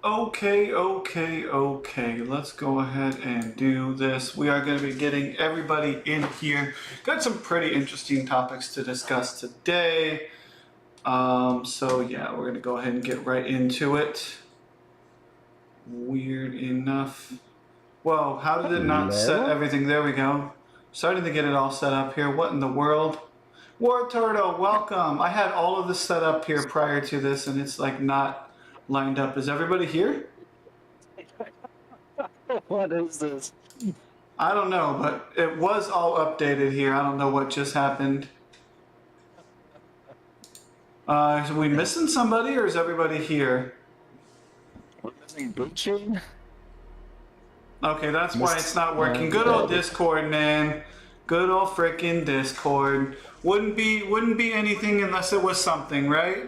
Okay. Let's go ahead and do this. We are going to be getting everybody in here. Got some pretty interesting topics to discuss today. So yeah, we're going to go ahead and get right into it. Weird enough. Whoa, how did it not set Hello? everything? There we go. Starting to get it all set up here. What in the world? War Turtle, welcome. I had all of this set up here prior to this, and it's like not lined up. Is everybody here? What is this? I don't know, but it was all updated here. I don't know what just happened. Are we missing somebody, or is everybody here? We're missing Bucci? Okay, that's why it's not working. Good old Discord, man. Good old frickin' Discord. Wouldn't be anything unless it was something, right?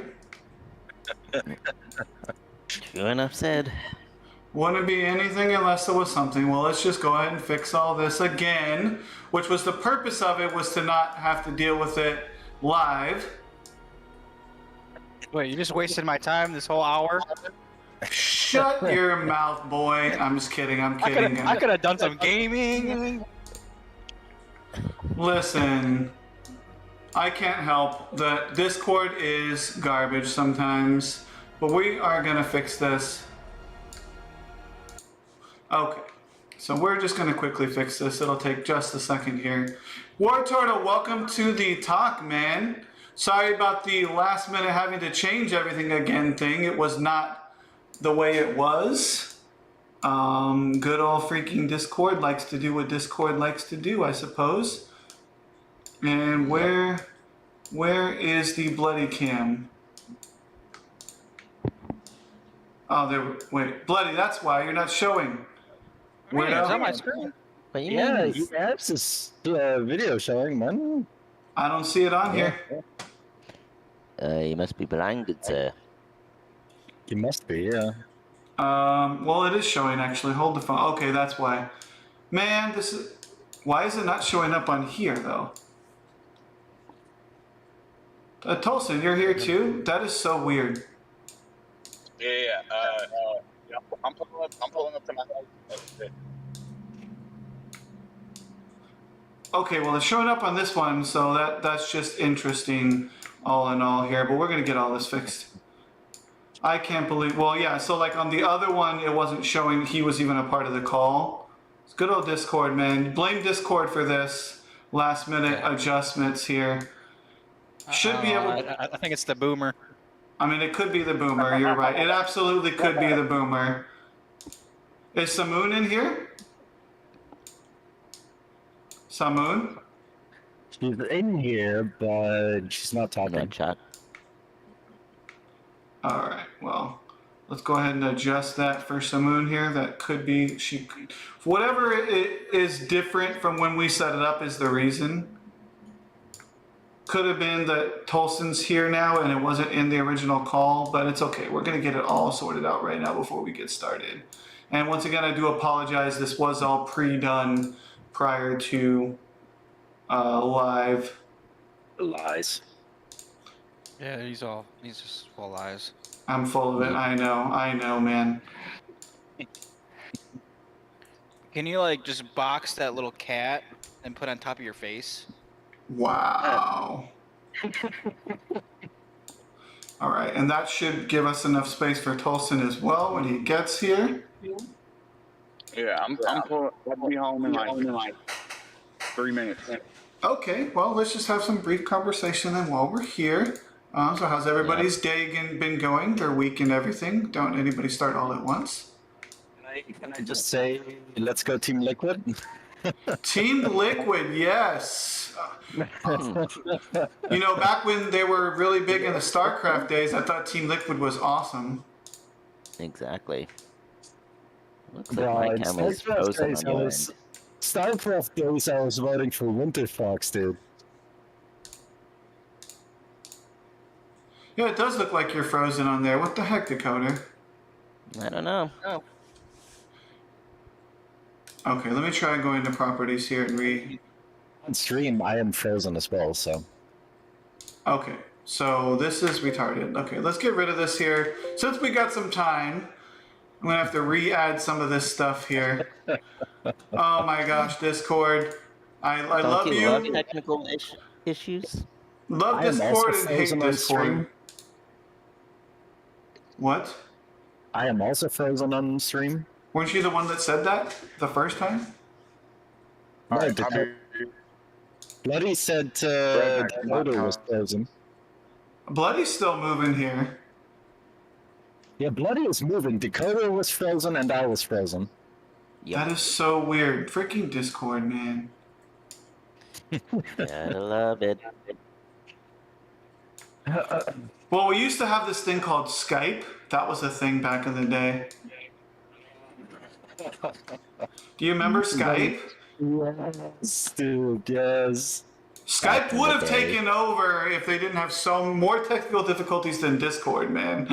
True enough said. Wouldn't be anything unless it was something. Well, let's just go ahead and fix all this again, which was the purpose of it, was to not have to deal with it live. Wait, you just wasted my time this whole hour? Shut your mouth, boy. I'm just kidding. I'm kidding. I could have done some gaming. Listen, I can't help that Discord is garbage sometimes, but we are gonna fix this. Okay, so we're just gonna quickly fix this. It'll take just a second here. War Turtle, welcome to the talk, man. Sorry about the last minute having to change everything again thing. It was not the way it was. Good old freaking Discord likes to do what Discord likes to do, I suppose. And where is the bloody cam? Oh, there. Wait, bloody. That's why you're not showing. Wait, it's on my screen. What do you Yeah, mean? you have this video showing, man. I don't see it on here. You must be blinded, sir. You must be, yeah. Well, it is showing actually. Hold the phone. Okay, that's why. Man, this is. Why is it not showing up on here though? Tolson, you're here too? That is so weird. Yeah. I'm pulling up to my house. Okay, well, it's showing up on this one, so that's just interesting, all in all here. But we're gonna get all this fixed. I can't believe. Well, yeah. So like on the other one, it wasn't showing he was even a part of the call. It's good old Discord, man. Blame Discord for this last minute adjustments here. Should be able. I think it's the boomer. I mean, it could be the boomer. You're right. It absolutely could be the boomer. Is Samoon in here? Samoon? She's in here, but she's not No talking. chat. All right. Well, let's go ahead and adjust that for Samoon here. That could be she. Whatever it is different from when we set it up is the reason. Could have been that Tolson's here now and it wasn't in the original call, but it's okay. We're going to get it all sorted out right now before we get started. And once again, I do apologize. This was all pre-done prior to live. Lies. Yeah, he's just full lies. I'm full of it. I know, man. Can you like just box that little cat and put on top of your face? Wow. All right, and that should give us enough space for Tolson as well when he gets here. Yeah, I'm pulling. I'll be home in like 3 minutes. Okay, well, let's just have some brief conversation then while we're here. So how's everybody's day been going, their week and everything? Don't anybody start all at once. Can I just say, let's go Team Liquid? Team Liquid, yes. You know, back when they were really big in the StarCraft days, I thought Team Liquid was awesome. Exactly. Looks Bro, like my in camera's StarCraft frozen days, on your end. StarCraft days, I was voting for Winter Fox, dude. Yeah, it does look like you're frozen on there. What the heck, Dakota? I don't know. Okay, let me try going to properties here and On stream, I am frozen as well, so. Okay, so this is retarded. Okay, let's get rid of this here. Since we got some time, I'm gonna have to re-add some of this stuff here. Oh my gosh, Discord. I Don't love you love you. technical issues? Love I am also Discord and hate frozen on stream. Discord. What? I am also frozen on stream. Weren't you the one that said that the first time? No, Alright, I'll be Bloody said right back. Dakota was frozen. Bloody's still moving here. Yeah, Bloody is moving. Dakota was frozen and I was frozen. That is so weird. Freaking Discord, man. Gotta love it. Well, we used to have this thing called Skype. That was a thing back in the day. Do you remember Skype? Yes, dude, yes. Skype in would the have day. taken over if they didn't have so more technical difficulties than Discord, man.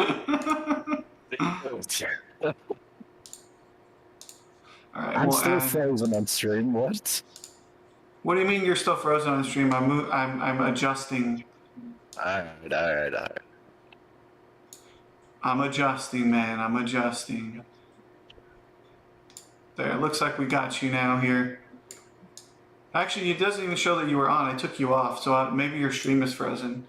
All right, I'm we'll still add- frozen on stream. What? What do you mean you're still frozen on stream? I'm adjusting. Alright. I'm adjusting, man. I'm adjusting. There, it looks like we got you now here. Actually, it doesn't even show that you were on. I took you off, so maybe your stream is frozen.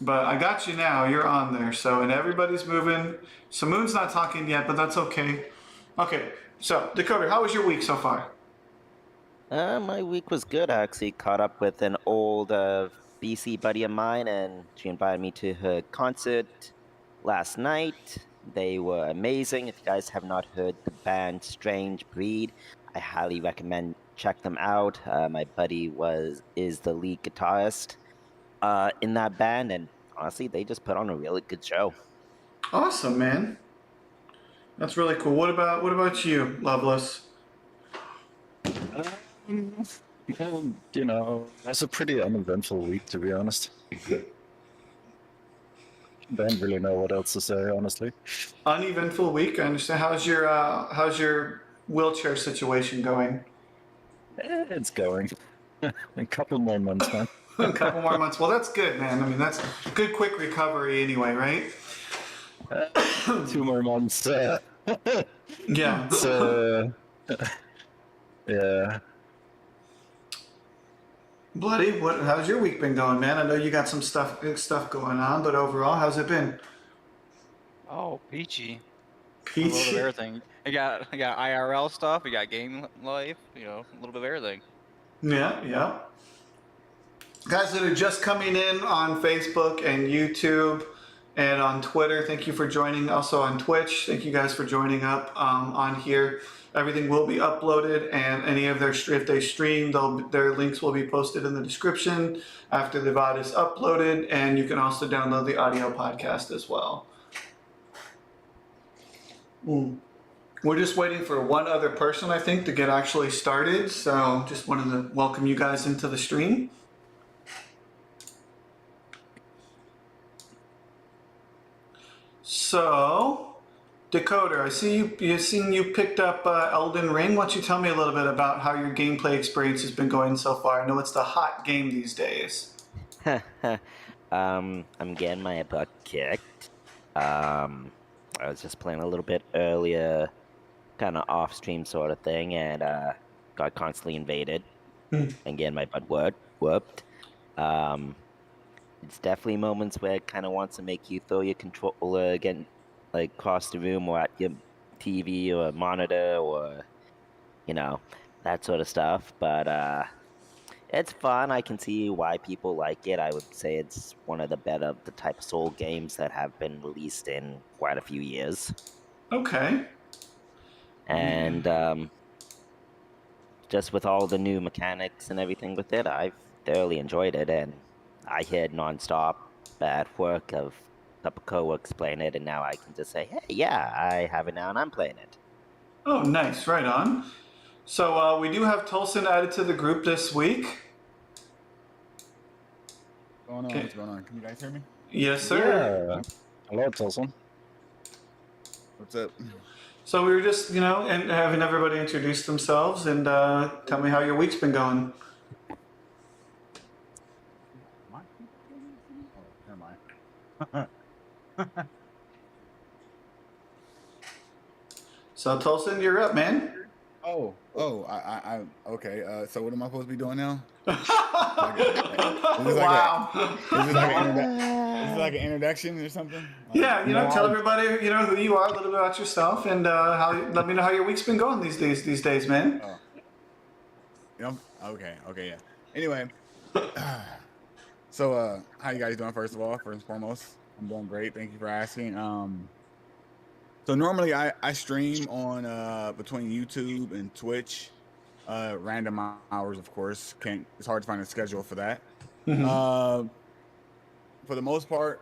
But I got you now. You're on there. So, and everybody's moving. Samoon's not talking yet, but that's okay. Okay, so Dakota, how was your week so far? My week was good. I actually caught up with an old BC buddy of mine, and she invited me to her concert last night. They were amazing. If you guys have not heard the band Strange Breed, I highly recommend check them out. My buddy is the lead guitarist in that band, and honestly, they just put on a really good show. Awesome, man. That's really cool. What about you, Loveless? You know, that's a pretty uneventful week, to be honest. Don't really know what else to say, honestly. Uneventful week. I understand. How's your wheelchair situation going? It's going. A couple more months, man. A couple more months. Well, that's good, man. I mean, that's good, quick recovery anyway, right? 2 more months. Yeah. So, yeah. Bloody, how's your week been going, man? I know you got some stuff going on, but overall, how's it been? Oh, peachy. A little bit of Peachy. everything. I got IRL stuff. I got game life. You know, a little bit of everything. Yeah. Guys that are just coming in on Facebook and YouTube and on Twitter, thank you for joining. Also on Twitch, thank you guys for joining up on here. Everything will be uploaded, and any of if they stream, their links will be posted in the description after the VOD is uploaded, and you can also download the audio podcast as well. We're just waiting for one other person, I think, to get actually started, so just wanted to welcome you guys into the stream. So, Dakota, I see you picked up Elden Ring. Why don't you tell me a little bit about how your gameplay experience has been going so far? I know it's the hot game these days. I'm getting my butt kicked. I was just playing a little bit earlier, kind of off stream sort of thing, and got constantly invaded and getting my butt whooped. It's definitely moments where it kind of wants to make you throw your controller again, like across the room or at your TV or monitor or, you know, that sort of stuff. But it's fun. I can see why people like it. I would say it's one of the better the type of Soul games that have been released in quite a few years. Okay. And just with all the new mechanics and everything with it, I've thoroughly enjoyed it. And I heard nonstop at work of a couple co-workers playing it, and now I can just say, hey, yeah, I have it now and I'm playing it. Oh, nice. Right on. So we do have Tolson added to the group this week. What's going on? Can you guys hear me? Yes, sir. Yeah. Hello, Tilson. What's up? So we were just, and having everybody introduce themselves and tell me how your week's been going. Oh, never mind. So Tolson, you're up, man. I okay. So what am I supposed to be doing now? Wow. Is this like an introduction or something? Like, Yeah, tell everybody, who you are, a little bit about yourself, and let me know how your week's been going these days, man. Oh, okay, yeah. Anyway, so how you guys doing? First of all, first and foremost, I'm doing great. Thank you for asking. So normally I stream on between YouTube and Twitch, random hours, of course. It's hard to find a schedule for that. For the most part,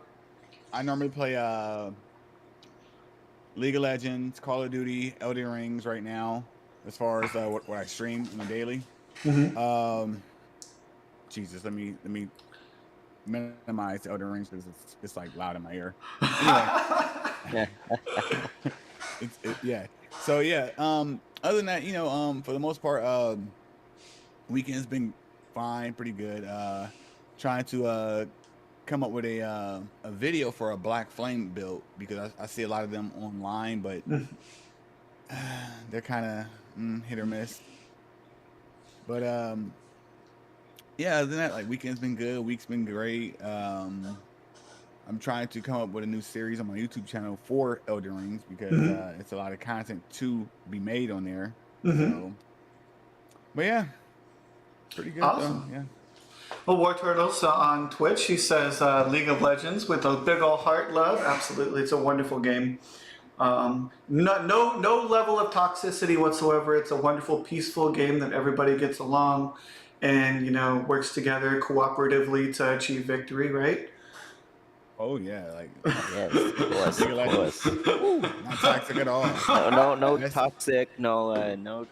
I normally play League of Legends, Call of Duty, Elden Rings right now, as far as what I stream on a daily. Jesus, let me minimize Elden Rings because it's like loud in my ear. Anyway, yeah. So yeah. Other than that, for the most part, weekend's been fine, pretty good. Trying to come up with a video for a Black Flame build because I see a lot of them online, but they're kind of hit or miss. But yeah, other than that, like weekend's been good, week's been great. I'm trying to come up with a new series on my YouTube channel for Elden Rings because it's a lot of content to be made on there. So, but yeah, pretty good. Awesome. Yeah. Well, War Turtles on Twitch, he says League of Legends with a big old heart love. Absolutely, it's a wonderful game. No level of toxicity whatsoever. It's a wonderful, peaceful game that everybody gets along and works together cooperatively to achieve victory. Right? Oh yeah, like Yes, of course, of course. not toxic at all. No toxic, none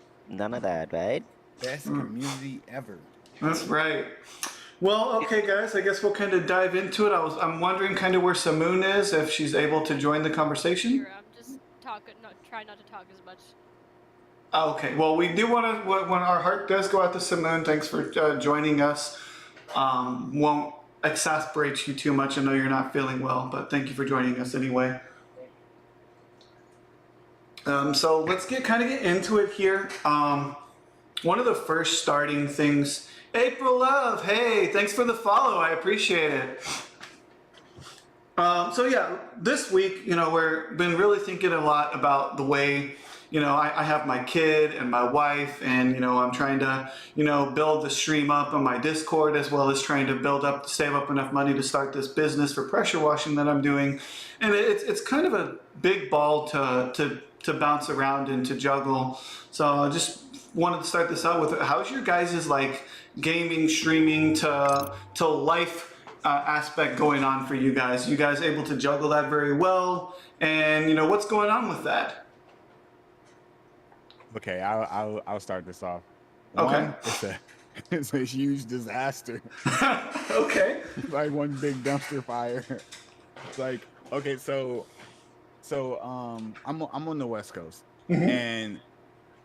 of that, right? Best community ever. That's right. Well, okay, guys. I guess we'll kind of dive into it. I'm wondering kind of where Samoon is, if she's able to join the conversation. Here, I'm just talking. Try not to talk as much. Okay. Well, we do want to. When our heart does go out to Samoon, thanks for joining us. Won't exasperate you too much. I know you're not feeling well, but thank you for joining us anyway. So let's get into it here. One of the first starting things. April Love, hey, thanks for the follow. I appreciate it. So yeah, this week, we've been really thinking a lot about the way, I have my kid and my wife, and I'm trying to, build the stream up on my Discord, as well as trying to save up enough money to start this business for pressure washing that I'm doing, and it's kind of a big ball to bounce around and to juggle. So I just wanted to start this out with how's your guys' gaming, streaming to life aspect going on for you guys? You guys able to juggle that very well? And what's going on with that? Okay, I'll start this off. Okay. One, it's a huge disaster. Okay. It's like one big dumpster fire. It's like, okay, so I'm on the West Coast, and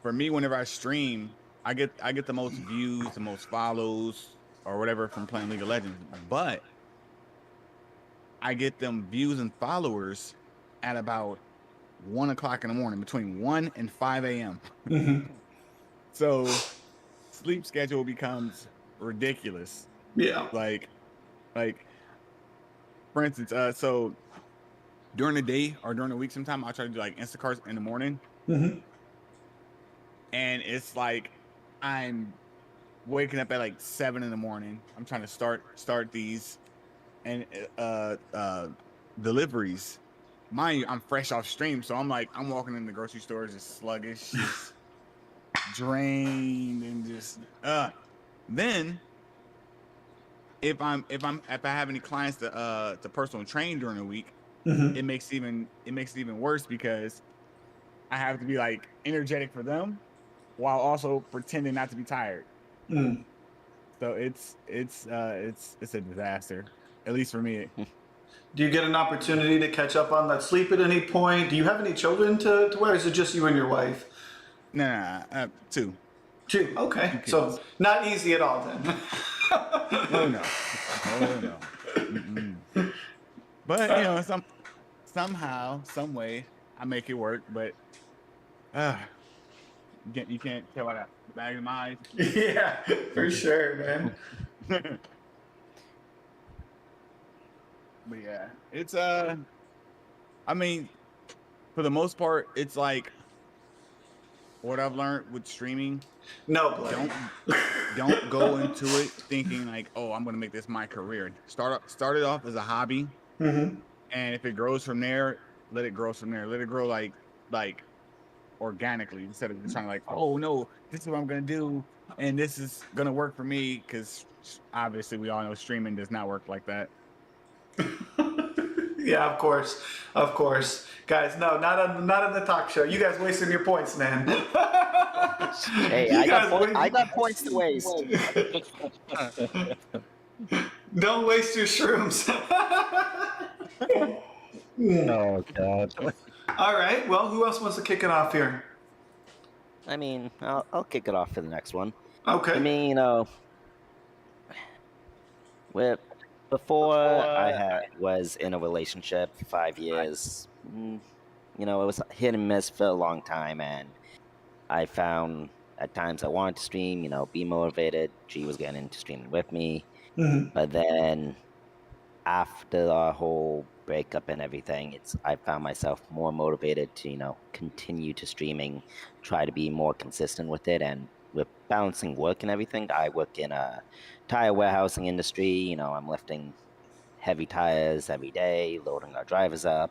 for me, whenever I stream, I get the most views, the most follows, or whatever from playing League of Legends. But I get them views and followers at about 1 o'clock in the morning, between 1 and 5 a.m. So sleep schedule becomes ridiculous. Yeah. Like for instance, so during the day or during the week, sometime I'll try to do like Instacarts in the morning. And it's like I'm waking up at like 7 in the morning. I'm trying to start these and deliveries. Mind you, I'm fresh off stream, so I'm walking in the grocery store just sluggish, just drained, and just then if I have any clients to personal train during the week, it makes it even worse because I have to be like energetic for them while also pretending not to be tired. So it's a disaster, at least for me. Do you get an opportunity to catch up on that sleep at any point? Do you have any children to where? Is it just you and your wife? Nah, two. Two. Okay. So not easy at all then. Oh no. But somehow, some way, I make it work. But You can't tell by that bag in my eyes. Yeah, for sure, man. But yeah, it's I mean, for the most part, it's like what I've learned with streaming. No, Bloody. Don't go into it thinking like, oh, I'm gonna make this my career. Start it off as a hobby, Mm-hmm. and if it grows from there, let it grow from there. Let it grow like organically instead of just trying to like, oh no, this is what I'm gonna do, and this is gonna work for me. Because obviously, we all know streaming does not work like that. Yeah, of course, guys. No, not on the talk show. You guys wasting your points, man. Hey, You I guys got points to waste. Don't waste your shrooms. Oh god. All right. Well, who else wants to kick it off here? I mean, I'll kick it off for the next one. Okay. I mean, before I was in a relationship for 5 years, it was hit and miss for a long time, and I found at times I wanted to stream, be motivated. She was getting into streaming with me, but then after the whole breakup and everything, I found myself more motivated to, continue to streaming, try to be more consistent with it, and with balancing work and everything. I work in a tire warehousing industry. I'm lifting heavy tires every day, loading our drivers up.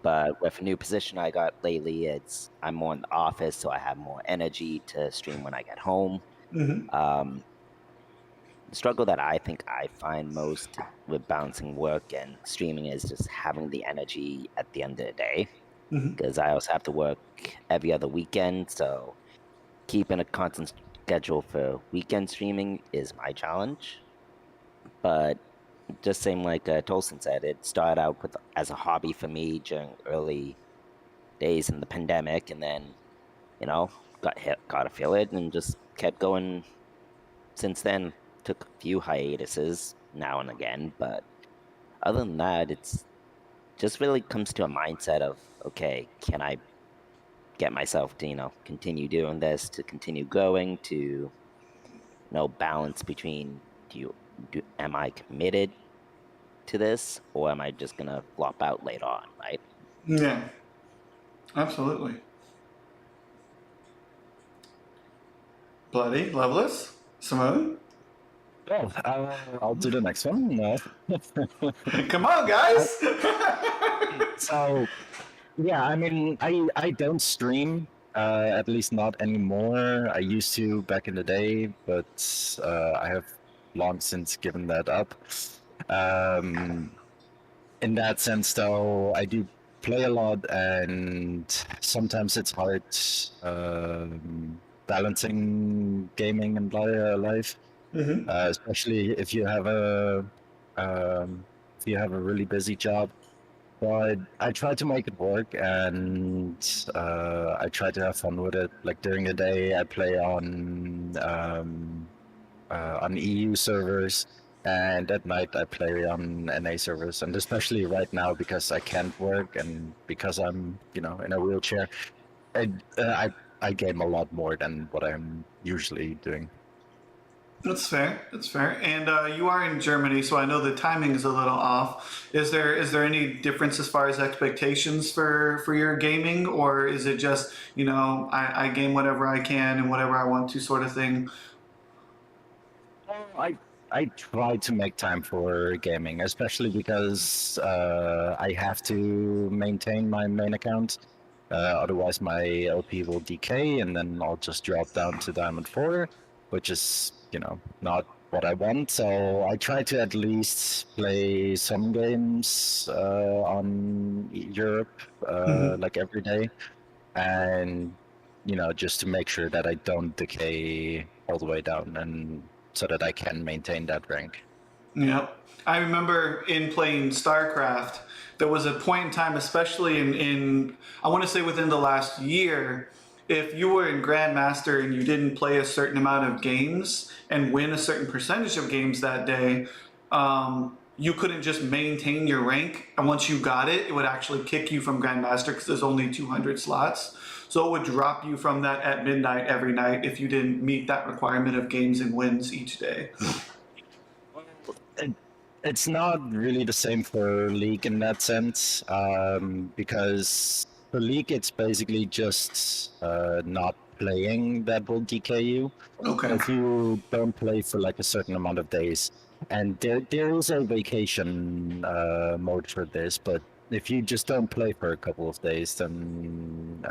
But with a new position I got lately, I'm more in the office, so I have more energy to stream when I get home. The struggle that I think I find most with balancing work and streaming is just having the energy at the end of the day, because I also have to work every other weekend, so keeping a constant schedule for weekend streaming is my challenge. But just same like Tolson said, it started out as a hobby for me during early days in the pandemic, and then got to feel it, and just kept going since then. Took a few hiatuses now and again, but other than that, it's just really comes to a mindset of, okay, can I get myself to continue doing this, to continue going, to balance between am I committed to this, or am I just gonna flop out later on, right? Yeah, absolutely. Bloody, Loveless, Simone. Well, I'll do the next one. No. Come on, guys. So, yeah, I mean, I don't stream, at least not anymore. I used to back in the day, but I have long since given that up. In that sense, though, I do play a lot, and sometimes it's hard balancing gaming and life. Especially if you have a really busy job. But I try to make it work, and I try to have fun with it. Like during the day, I play on EU servers, and at night I play on NA servers. And especially right now, because I can't work and because I'm in a wheelchair, I game a lot more than what I'm usually doing. That's fair. And you are in Germany, so I know the timing is a little off. Is there any difference as far as expectations for your gaming, or is it just I game whatever I can and whatever I want to sort of thing? I try to make time for gaming, especially because I have to maintain my main account. Otherwise, my LP will decay, and then I'll just drop down to Diamond 4, which is not what I want. So I try to at least play some games on Europe, like every day, and just to make sure that I don't decay all the way down, and so that I can maintain that rank. Yep. I remember in playing StarCraft, there was a point in time, especially in I want to say within the last year, if you were in Grandmaster and you didn't play a certain amount of games and win a certain percentage of games that day, you couldn't just maintain your rank. And once you got it, it would actually kick you from Grandmaster because there's only 200 slots. So it would drop you from that at midnight every night if you didn't meet that requirement of games and wins each day. It's not really the same for League in that sense, because for League it's basically just not playing that will DK you. Okay. If you don't play for like a certain amount of days, and there is a vacation mode for this, but if you just don't play for a couple of days, then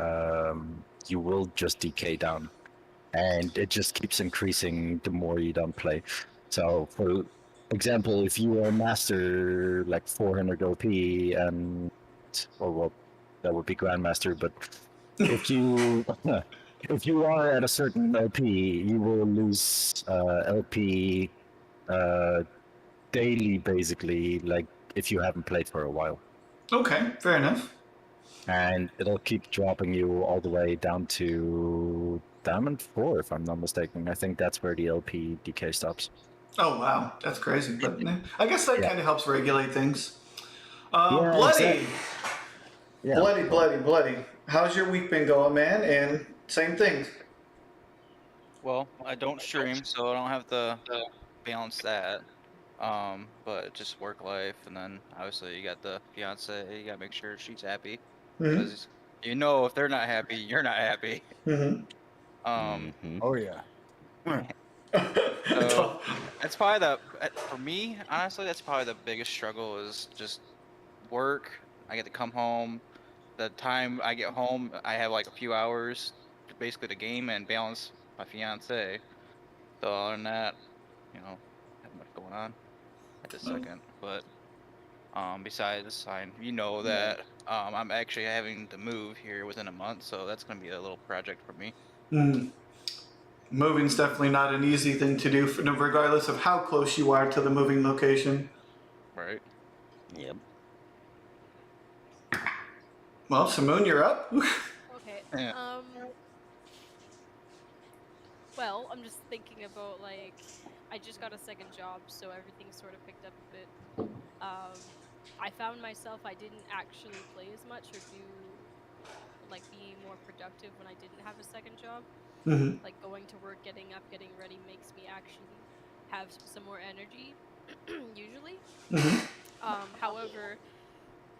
you will just DK down, and it just keeps increasing the more you don't play. So, for example, if you are master like 400 OP, and or well, that would be grandmaster, but if you if you are at a certain LP, you will lose LP daily, basically, like if you haven't played for a while. Okay, fair enough. And it'll keep dropping you all the way down to Diamond 4, if I'm not mistaken. I think that's where the LP DK stops. Oh wow, that's crazy. But I guess that Yeah. kind of helps regulate things. Yeah, Bloody, exactly. Yeah. bloody. How's your week been going, man? And same thing. Well, I don't stream, so I don't have to balance that. But just work life, and then obviously you got the fiance. You gotta make sure she's happy, Mm-hmm. because you know if they're not happy, you're not happy. Mm-hmm. Mhm. Oh yeah. So that's probably for me, honestly, that's probably the biggest struggle is just work. I get to come home. The time I get home, I have like a few hours basically to game and balance my fiance. So other than that, not much going on at this second. But besides, that I'm actually having to move here within a month, so that's gonna be a little project for me. Mm. Moving's definitely not an easy thing to do, regardless of how close you are to the moving location. Right. Yep. Well, Simone, you're up. Okay. Yeah. Well, I'm just thinking about like I just got a second job, so everything sort of picked up a bit. I found myself I didn't actually play as much or do like be more productive when I didn't have a second job. Mm-hmm. Like going to work, getting up, getting ready makes me actually have some more energy usually. Mm-hmm. However,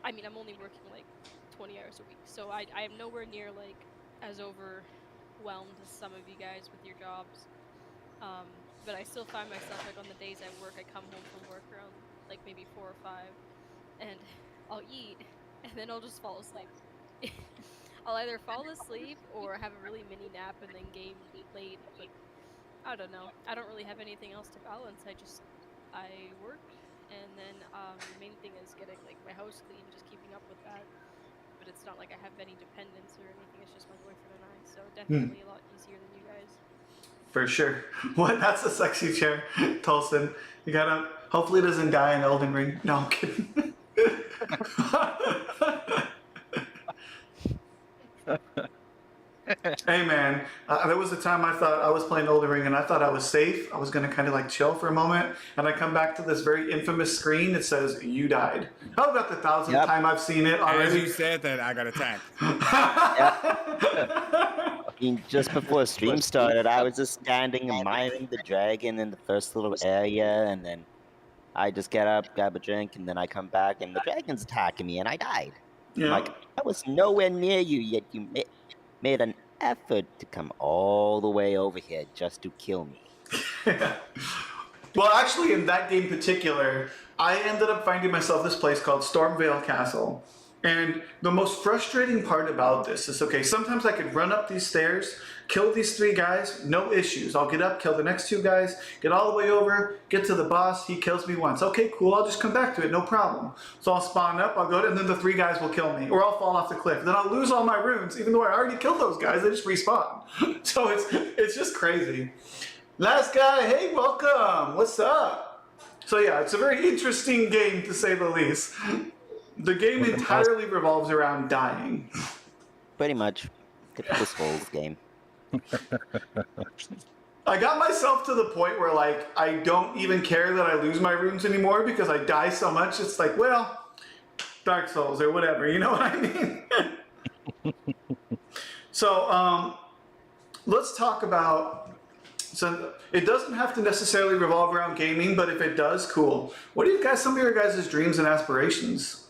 I mean I'm only working like 20 hours a week, so I am nowhere near like as overwhelmed as some of you guys with your jobs. But I still find myself like on the days I work, I come home from work around like maybe 4 or 5, and I'll eat, and then I'll just fall asleep. I'll either fall asleep or have a really mini nap and then game late. But I don't know. I don't really have anything else to balance. I work, and then the main thing is getting like my house clean, just keeping up with that. But it's not like I have any dependents or anything. It's just my boyfriend and I. So definitely a lot easier than you guys. For sure. What? That's a sexy chair, Tolson. You gotta. Hopefully, it doesn't die in Elden Ring. No, I'm kidding. Hey man, there was a time I thought I was playing Elden Ring and I thought I was safe. I was gonna kind of like chill for a moment, and I come back to this very infamous screen that says "You died." How about the 1,000th time I've seen it As already? you said that, I got attacked. I mean, just before stream started, I was just standing and mining the dragon in the first little area, and then I just get up, grab a drink, and then I come back, and the dragon's attacking me, and I died. Yeah. Like, I was nowhere near you, yet you made an effort to come all the way over here just to kill me. Well, actually, in that game in particular, I ended up finding myself this place called Stormvale Castle. And the most frustrating part about this is, okay, sometimes I could run up these stairs, kill these 3 guys, no issues. I'll get up, kill the next 2 guys, get all the way over, get to the boss, he kills me once. Okay, cool, I'll just come back to it, no problem. So I'll spawn up, I'll go to, and then the 3 guys will kill me, or I'll fall off the cliff. Then I'll lose all my runes, even though I already killed those guys, they just respawn. So it's just crazy. Last guy, hey, welcome, what's up? So yeah, it's a very interesting game to say the least. The game entirely revolves around dying. Pretty much. Typical Souls game. I got myself to the point where, like, I don't even care that I lose my runes anymore because I die so much. It's like, well, Dark Souls or whatever, you know what I mean? So let's talk about. So it doesn't have to necessarily revolve around gaming, but if it does, cool. What are you guys? Some of your guys' dreams and aspirations?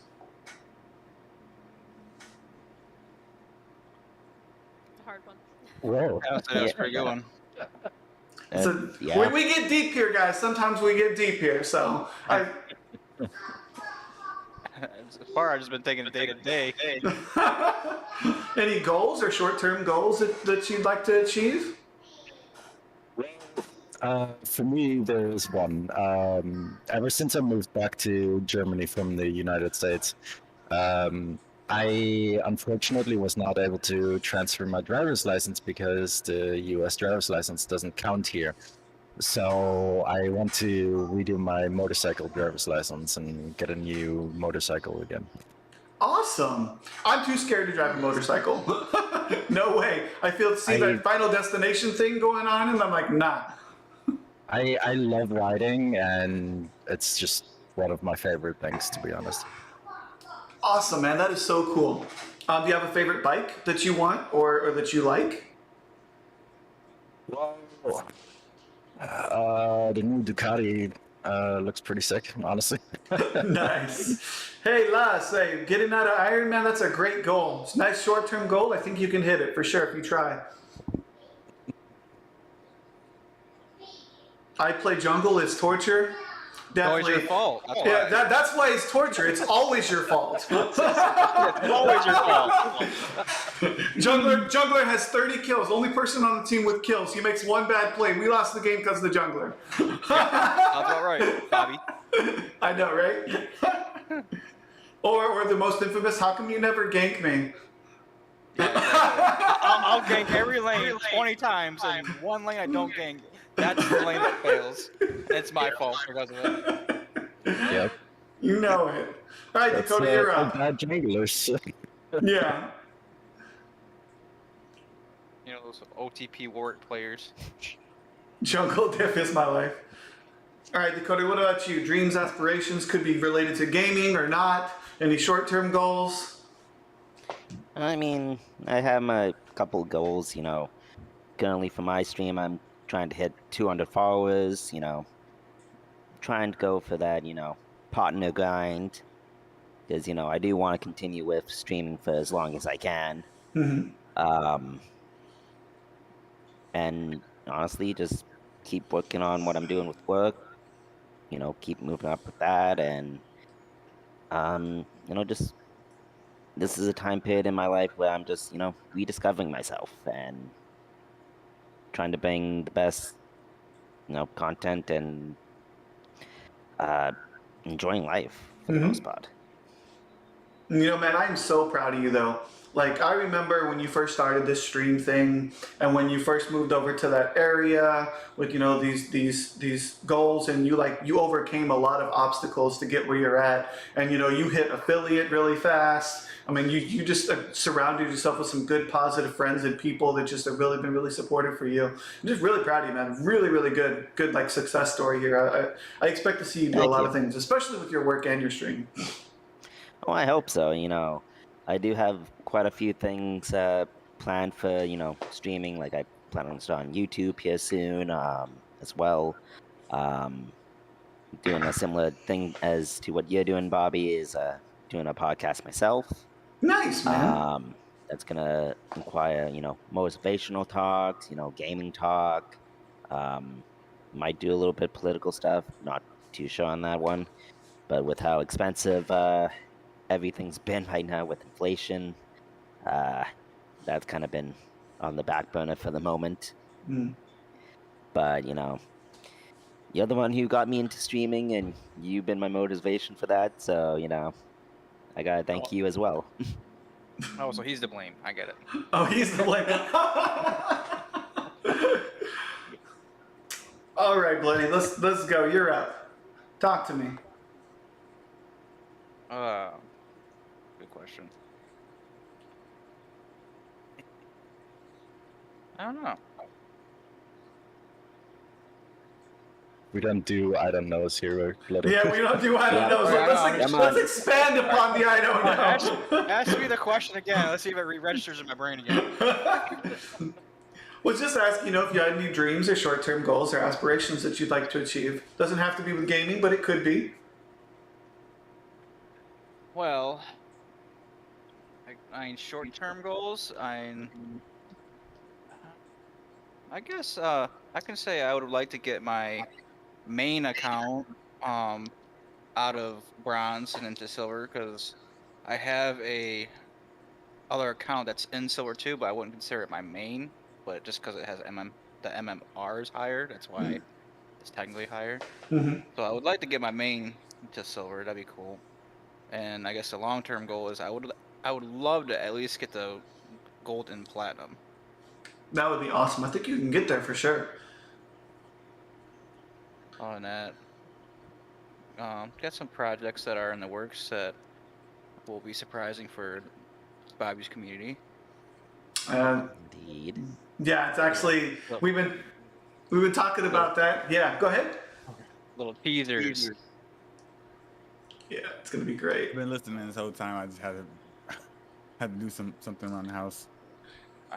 It's a hard one. Whoa. That's a pretty good one. So Yeah. we get deep here, guys. Sometimes we get deep here. So So far, I've just been taking it day to day. any goals or short-term goals that you'd like to achieve? For me, there is one. Ever since I moved back to Germany from the United States, I unfortunately was not able to transfer my driver's license because the US driver's license doesn't count here. So I want to redo my motorcycle driver's license and get a new motorcycle again. Awesome. I'm too scared to drive a motorcycle. No way. I feel see that Final Destination thing going on, and I'm like, nah. I love riding, and it's just one of my favorite things, to be honest. Awesome, man. That is so cool. Do you have a favorite bike that you want or that you like? The new Ducati looks pretty sick, honestly. Nice. Hey, Lars, hey, getting out of Ironman, that's a great goal. It's a nice short-term goal. I think you can hit it for sure if you try. I play jungle, it's torture. Always Definitely. your fault. That's why. Yeah, that's why it's torture. It's always your fault. It's always your fault. Jungler has 30 kills. Only person on the team with kills. He makes one bad play. We lost the game because of the jungler. That's about right, Bobby. I know, right? or the most infamous, how come you never gank me? Yeah, exactly. I'll gank every lane 20 times, and one lane I don't gank. That's the lane that fails. It's my fault because of it. Yep. You know it. All right, That's Dakota, you're up. bad junglers. Yeah. You know, those OTP Warwick players. Jungle diff is my life. All right, Dakota, what about you? Dreams, aspirations could be related to gaming or not. Any short-term goals? I mean, I have my couple goals, you know. Currently for my stream, I'm trying to hit 200 followers, you know. Trying to go for that, you know, partner grind. Because, you know, I do want to continue with streaming for as long as I can. Mm-hmm. And honestly, just keep working on what I'm doing with work. You know, keep moving up with that. And, you know, just this is a time period in my life where I'm just, you know, rediscovering myself and trying to bring the best, you know, content and enjoying life for the most part. You know, man, I'm so proud of you, though. Like, I remember when you first started this stream thing, and when you first moved over to that area with, you know, these goals, and you overcame a lot of obstacles to get where you're at, and you know, you hit affiliate really fast. I mean, you just surrounded yourself with some good, positive friends and people that just have really been really supportive for you. I'm just really proud of you, man. Really, really good like success story here. I expect to see you do a lot of things, especially with your work and your stream. Oh, I hope so. You know, I do have quite a few things planned for, you know, streaming. Like I plan on starting YouTube here soon, as well. Doing a similar thing as to what you're doing, Bobby, is doing a podcast myself. Nice, man. That's gonna inquire, you know, motivational talks, you know, gaming talk. Might do a little bit of political stuff. Not too sure on that one, but with how expensive everything's been right now with inflation, that's kind of been on the back burner for the moment. But you know, you're the one who got me into streaming, and you've been my motivation for that. So you know, I gotta thank you as well. Oh, so he's to blame. I get it. Oh, he's the blame. All right, Bloody, let's go. You're up. Talk to me. Good question. I don't know. We don't do I don't knows here, bloody. Yeah, we don't do I don't Yeah. know. So Right, I let's, know. let's expand upon the I don't know. Ask me the question again. Let's see if it re-registers in my brain again. Was just asking, if you had any dreams or short-term goals or aspirations that you'd like to achieve. Doesn't have to be with gaming, but it could be. Well, I mean, short-term goals. I guess I can say I would like to get my main account out of bronze and into silver, because I have a other account that's in silver too, but I wouldn't consider it my main. But just because it has the MMR is higher, that's why it's technically higher. Mm-hmm. So I would like to get my main to silver. That'd be cool. And I guess the long-term goal is I would love to at least get the gold and platinum. That would be awesome. I think you can get there for sure. On that, got some projects that are in the works that will be surprising for Bobby's community. Indeed. Yeah, it's actually we've been talking about that. Yeah, go ahead. Little teasers. Yeah, it's gonna be great. I've been listening this whole time. I just had to do something around the house.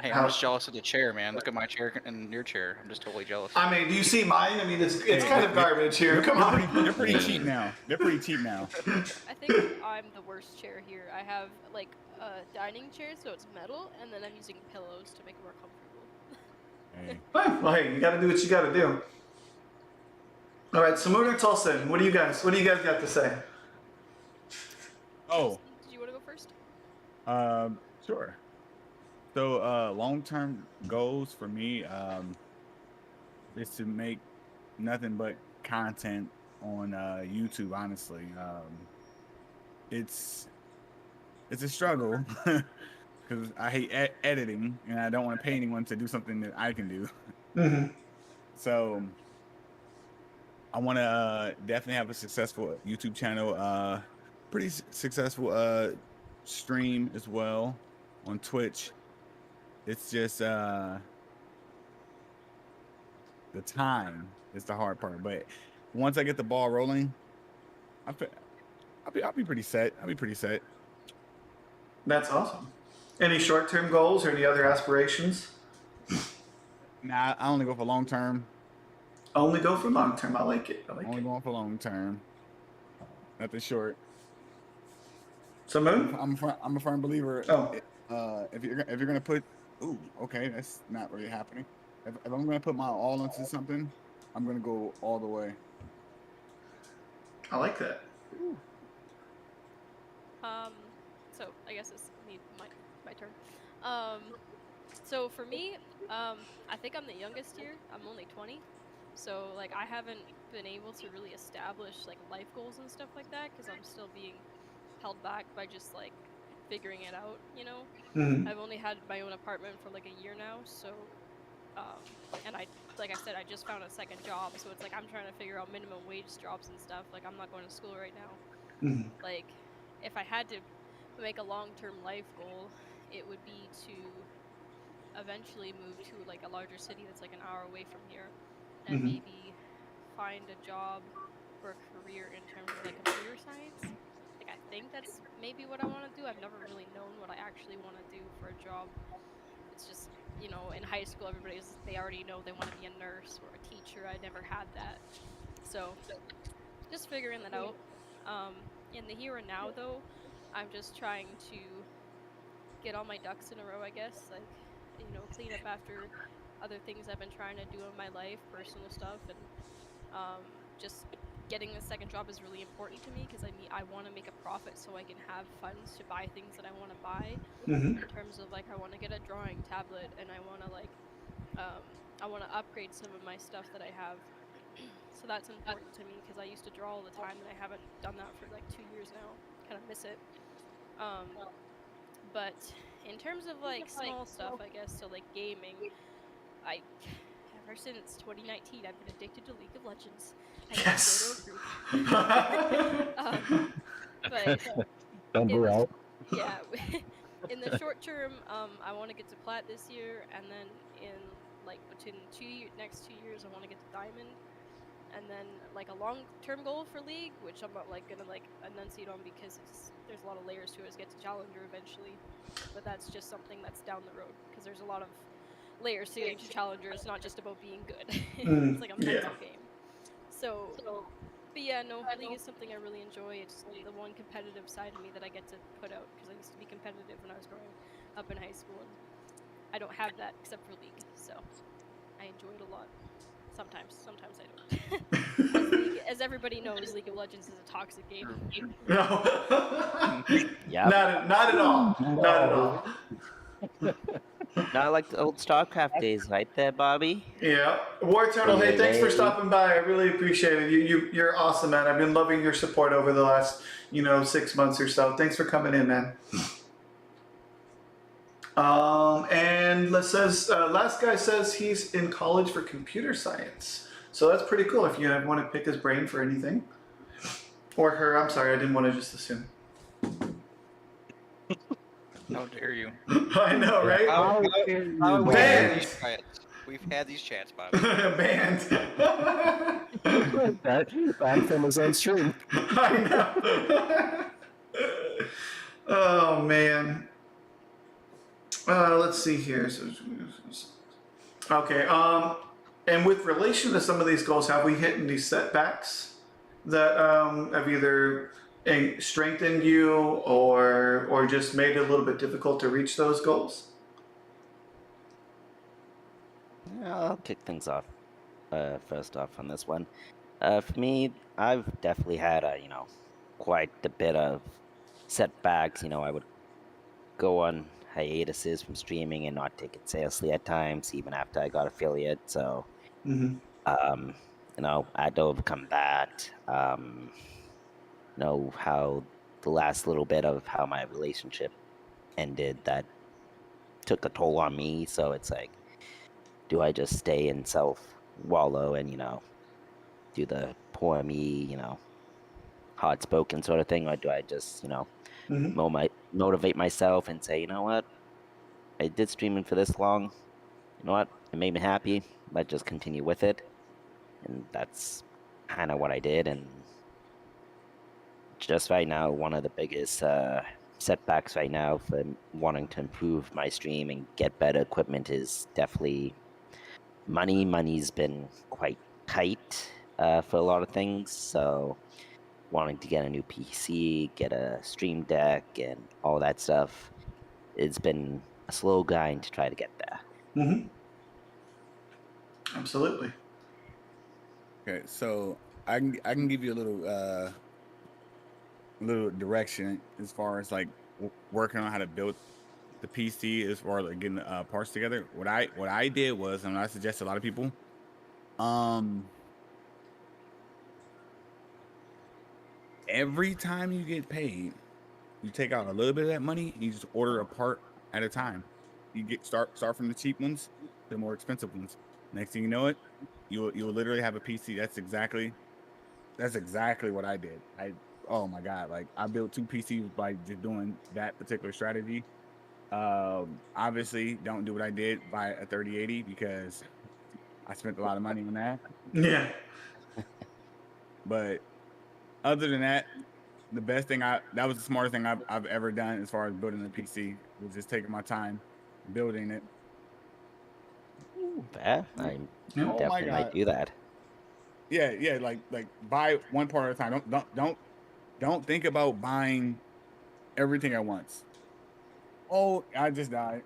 Hey, I'm just jealous of the chair, man. Look at my chair and your chair. I'm just totally jealous. I mean, do you see mine? I mean, it's kind of garbage here. Come on. They're pretty cheap now. I think I'm the worst chair here. I have like a dining chair, so it's metal, and then I'm using pillows to make it more comfortable. Hey. Fine. Well, hey, you got to do what you got to do. All right, so Moon or Tulsa, what do you guys got to say? Oh, Did you want to go first? sure. So, long-term goals for me is to make nothing but content on YouTube. Honestly, it's a struggle because I hate editing, and I don't want to pay anyone to do something that I can do. Mm-hmm. So, I want to definitely have a successful YouTube channel. Pretty successful stream as well on Twitch. It's just the time is the hard part, but once I get the ball rolling, I'll be pretty set. That's awesome. Any short-term goals or any other aspirations? Nah, I only go for long term. Only go for long-term. I like it. Only going for long term. Nothing short. So Moon? I'm a firm believer. Oh. If you're gonna put, ooh, okay, that's not really happening. If I'm gonna put my all into something, I'm gonna go all the way. I like that. So I guess it's my turn. So for me, I think I'm the youngest here. I'm only 20, so like I haven't been able to really establish like life goals and stuff like that because I'm still being held back by just like figuring it out, Mm-hmm. I've only had my own apartment for like a year now, so and like I said, I just found a second job, so it's like I'm trying to figure out minimum wage jobs and stuff. Like I'm not going to school right now. Mm-hmm. Like if I had to make a long-term life goal, it would be to eventually move to like a larger city that's like an hour away from here, and Mhm. maybe find a job or a career in terms of like computer science. Like I think that's maybe what I want to do. I've never really known what I actually want to do for a job. It's just, in high school they already know they want to be a nurse or a teacher. I never had that. So just figuring that out. In the here and now though, I'm just trying to get all my ducks in a row, I guess. Like, clean up after other things I've been trying to do in my life, personal stuff, and just getting a second job is really important to me because I want to make a profit so I can have funds to buy things that I want to buy. Mm-hmm. In terms of like I want to get a drawing tablet and I want to I want to upgrade some of my stuff that I have. So that's important to me because I used to draw all the time and I haven't done that for like 2 years now. Kind of miss it. But in terms of like small stuff, I guess, so like gaming, ever since 2019, I've been addicted to League of Legends. I need Yes. to go to a group. But Don't go out. yeah, in the short term, I want to get to plat this year, and then in like between next 2 years, I want to get to diamond. and then like a long-term goal for League, which I'm not like gonna like enunciate on because there's a lot of layers to it. Is get to Challenger eventually, but that's just something that's down the road because there's a lot of layers to getting to Challenger. It's not just about being good. It's like a mental game. So, but yeah, no, League is something I really enjoy. It's the one competitive side of me that I get to put out because I used to be competitive when I was growing up in high school, and I don't have that except for League. So I enjoy it a lot. Sometimes I don't. As everybody knows, League of Legends is a toxic game. No. Yeah. Not at all. Not at all. Not like the old StarCraft days, right there, Bobby? Yeah, War Turtle. Hey, thanks for Hey. stopping by. I really appreciate it. You're awesome, man. I've been loving your support over the last 6 months or so. Thanks for coming in, man. And last guy says he's in college for computer science. So that's pretty cool. If you want to pick his brain for anything, or her. I'm sorry, I didn't want to just assume. How dare you? I know, right? Banned. We've had these chats, Bobby. Banned. Banned from his own stream. I know. Oh man. Let's see here. Okay. And with relation to some of these goals, have we hit any setbacks that have either strengthened you or just made it a little bit difficult to reach those goals? I'll kick things off. First off on this one, for me, I've definitely had quite a bit of setbacks. I would go on hiatuses from streaming and not take it seriously at times, even after I got affiliate. So, I had to overcome that. How the last little bit of how my relationship ended, that took a toll on me. So it's like, do I just stay in wallow and do the poor me, hard spoken sort of thing, or do I just motivate myself and say, you know what, I did streaming for this long, you know what, it made me happy, let's just continue with it. And that's kind of what I did. And just right now, one of the biggest setbacks right now for wanting to improve my stream and get better equipment is definitely money. Money's been quite tight for a lot of things. So wanting to get a new PC, get a stream deck, and all that stuff, it's been a slow grind to try to get there. Absolutely. Okay, so I can give you a little direction as far as like working on how to build the PC, as far as like getting parts together. What I did was, and I suggest to a lot of people, every time you get paid, you take out a little bit of that money and you just order a part at a time. You start from the cheap ones to the more expensive ones. Next thing you know it, you will literally have a PC. That's exactly what I did. Oh my God, like I built 2 PCs by just doing that particular strategy. Obviously don't do what I did, buy a 3080, because I spent a lot of money on that. Yeah. But other than that, the best thing that was the smartest thing I've ever done as far as building a PC, was just taking my time building it. Fair. I definitely might do that. Yeah, like buy one part at a time. Don't think about buying everything at once. Oh, I just died.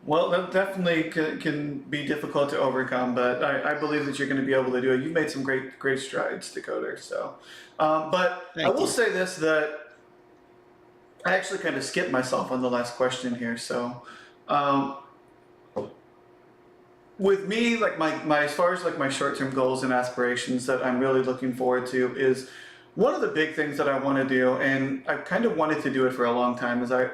Well, that definitely can be difficult to overcome, but I believe that you're going to be able to do it. You've made some great strides, Dakota. So, but I will say this, that I actually kind of skipped myself on the last question here. So, with me, like my as far as like my short-term goals and aspirations that I'm really looking forward to is, one of the big things that I want to do, and I've kind of wanted to do it for a long time, is I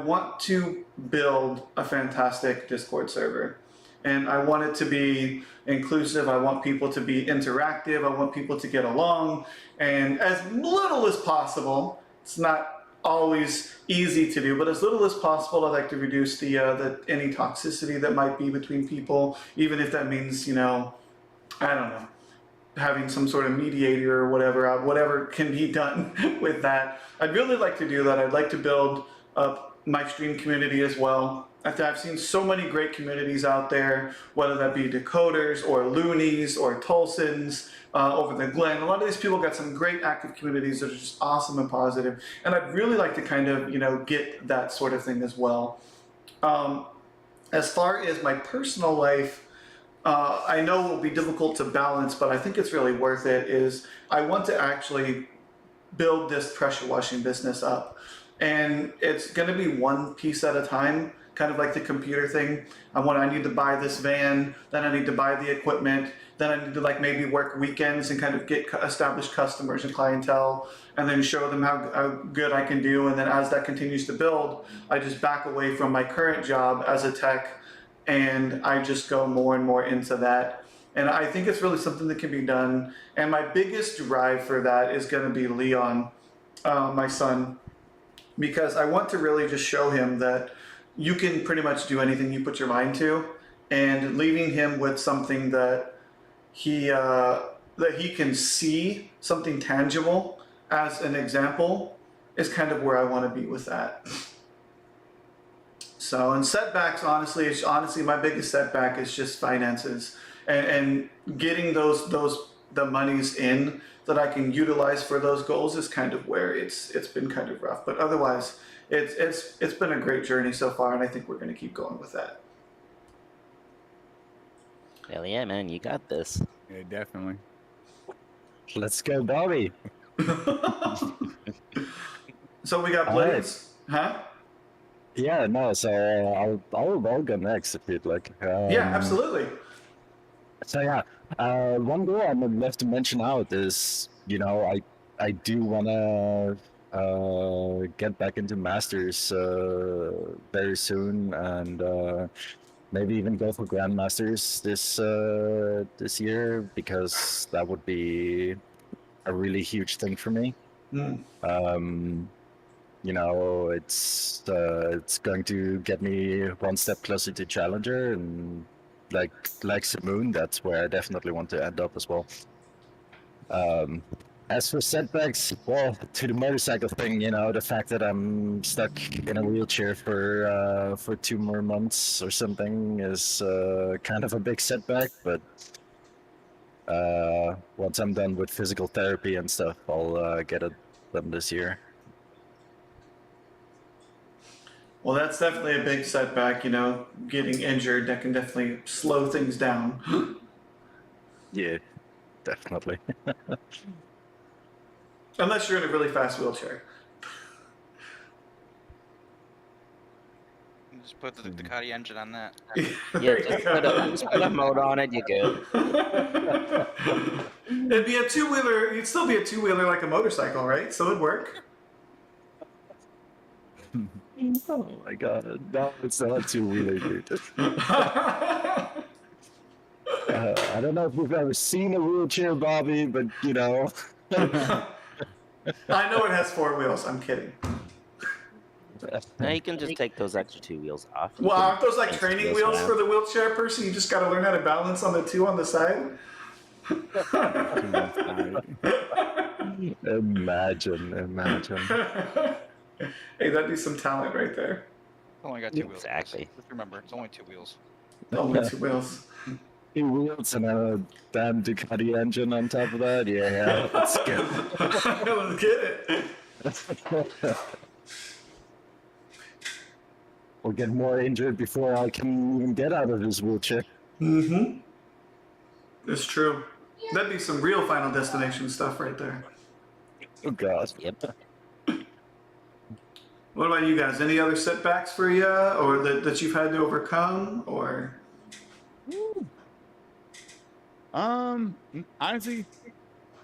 want to build a fantastic Discord server. And I want it to be inclusive. I want people to be interactive. I want people to get along. And as little as possible, it's not always easy to do, but as little as possible. I like to reduce the any toxicity that might be between people, even if that means, you know, I don't know, having some sort of mediator or whatever can be done with that. I'd really like to do that. I'd like to build up my stream community as well. I've seen so many great communities out there, whether that be Decoders or Loonies or Tulsans over the Glen. A lot of these people got some great active communities that are just awesome and positive. And I'd really like to kind of, you know, get that sort of thing as well. As far as my personal life, I know it will be difficult to balance, but I think it's really worth it, is I want to actually build this pressure washing business up. And it's going to be one piece at a time, kind of like the computer thing. I need to buy this van, then I need to buy the equipment, then I need to like maybe work weekends and kind of get established customers and clientele, and then show them how good I can do. And then as that continues to build, I just back away from my current job as a tech, and I just go more and more into that. And I think it's really something that can be done. And my biggest drive for that is going to be Leon, my son, because I want to really just show him that you can pretty much do anything you put your mind to, and leaving him with something that he can see, something tangible as an example, is kind of where I want to be with that. So, and setbacks, honestly, my biggest setback is just finances, and getting the monies in that I can utilize for those goals is kind of where it's been kind of rough. But otherwise, it's been a great journey so far, and I think we're going to keep going with that. Hell yeah, man, you got this. Yeah, definitely. Let's go, Bobby. So we got All right. Blades, huh? Yeah, no, so I'll go next if you'd like. Yeah, absolutely. So yeah, one goal I would love to mention out is, you know, I do wanna get back into Masters very soon, and maybe even go for Grandmasters this year, because that would be a really huge thing for me. You know, it's going to get me one step closer to Challenger, and like Simoon, that's where I definitely want to end up as well. As for setbacks, well, to the motorcycle thing, you know, the fact that I'm stuck in a wheelchair for 2 more months or something is kind of a big setback. But once I'm done with physical therapy and stuff, I'll get it done this year. Well, that's definitely a big setback, you know, getting injured. That can definitely slow things down. Yeah, definitely. Unless you're in a really fast wheelchair. Just put the Ducati engine on that. Yeah, just put a motor on it, you're good. It'd be a two-wheeler. You'd still be a two-wheeler like a motorcycle, right? So it'd work. Oh my god, no, it's not a two-wheeler, dude. I don't know if you've ever seen a wheelchair, Bobby, but you know. I know it has 4 wheels. I'm kidding. Now you can just take those extra 2 wheels off. You Well, can aren't those like change training the wheels around. for the wheelchair person? You just got to learn how to balance on the 2 on the side. Imagine. Hey, that'd be some talent right there. It's only got 2 wheels. Exactly. Just remember, it's only 2 wheels. Only 2 wheels. 2 wheels and a damn Ducati engine on top of that. Yeah, let's go. Let's get it. We'll get more injured before I can even get out of this wheelchair. Mm-hmm. It's true. That'd be some real Final Destination stuff right there. Oh god. Yep. What about you guys? Any other setbacks for you, or that you've had to overcome, or? Honestly,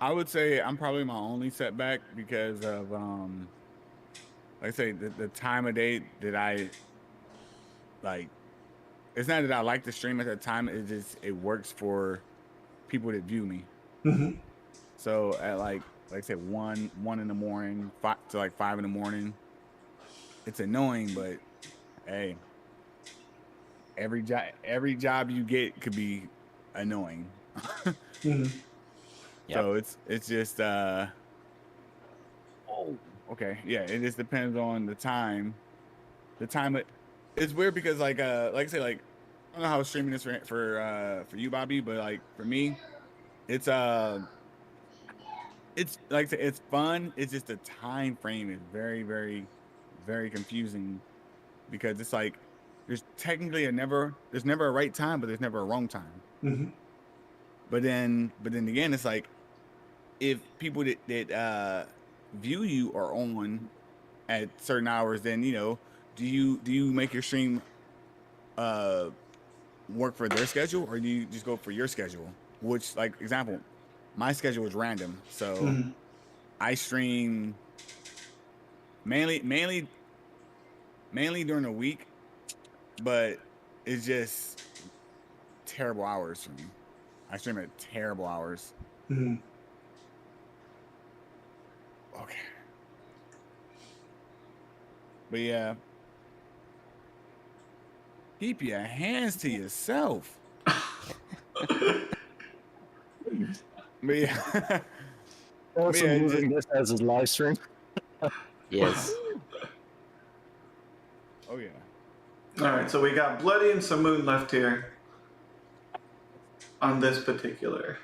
I would say I'm probably my only setback because of like I say, the time of day that I like. It's not that I like to stream at that time. It just it works for people that view me. Mm-hmm. So at like I said, one in the morning, 5 to like 5 in the morning, it's annoying, but hey, every job you get could be annoying. Mhm. So it's just oh, okay, yeah, it just depends on the time. The time it's weird because like I say, like I don't know how streaming is for you, Bobby, but like for me, it's it's like I say, it's fun. It's just the time frame is very, very, very confusing because it's like there's never a right time, but there's never a wrong time. Mhm. But then again, it's like if people that view you are on at certain hours, then do you make your stream uh work for their schedule, or do you just go for your schedule? Which, like example, my schedule is random, so Mhm. I stream mainly during the week, but it's just terrible hours for me. I stream at terrible hours. Mhm. Okay. But yeah, keep your hands to yourself. But yeah, but Also yeah, using this as a live stream. Yes. oh yeah. All right, so we got Bloody and Samoon left here on this particular.